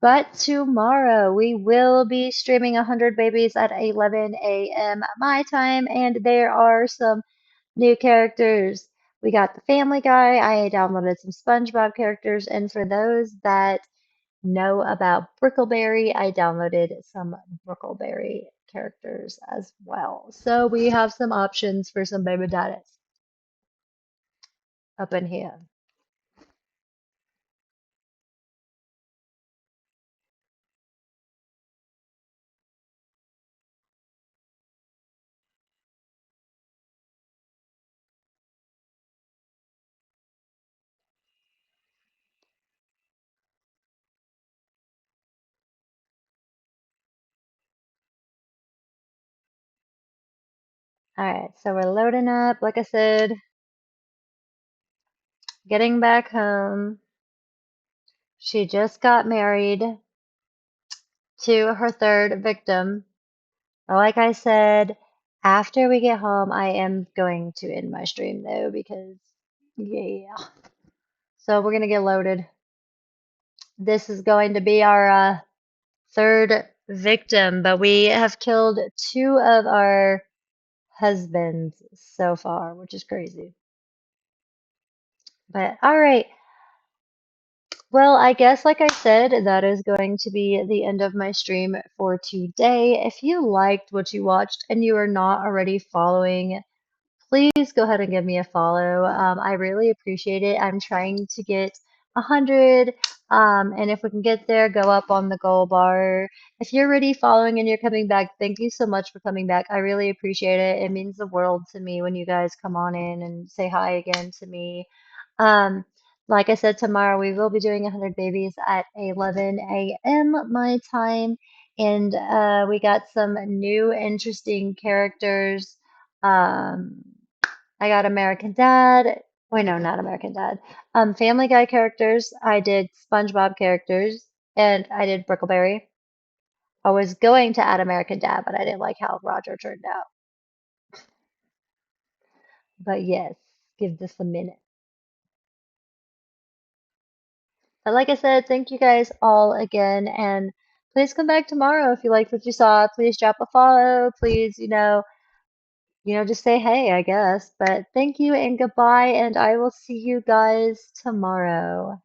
But tomorrow we will be streaming 100 Babies at 11 a.m. my time, and there are some new characters. We got the Family Guy. I downloaded some SpongeBob characters, and for those that know about Brickleberry, I downloaded some Brickleberry characters as well. So we have some options for some baby daddies up in here. All right, so we're loading up. Like I said, getting back home. She just got married to her third victim. Like I said, after we get home, I am going to end my stream though because, yeah. So we're gonna get loaded. This is going to be our third victim, but we have killed two of our husbands so far, which is crazy. But all right. Well, I guess, like I said, that is going to be the end of my stream for today. If you liked what you watched and you are not already following, please go ahead and give me a follow. I really appreciate it. I'm trying to get 100. And if we can get there, go up on the gold bar. If you're already following and you're coming back, thank you so much for coming back. I really appreciate it. It means the world to me when you guys come on in and say hi again to me. Um, like I said, tomorrow we will be doing 100 babies at 11 a.m. my time. And we got some new interesting characters. Um, I got American Dad. Wait, no, not American Dad. Family Guy characters. I did SpongeBob characters, and I did Brickleberry. I was going to add American Dad, but I didn't like how Roger turned out. But yes, give this a minute. But like I said, thank you guys all again, and please come back tomorrow if you liked what you saw. Please drop a follow. Please, just say hey, I guess. But thank you and goodbye, and I will see you guys tomorrow.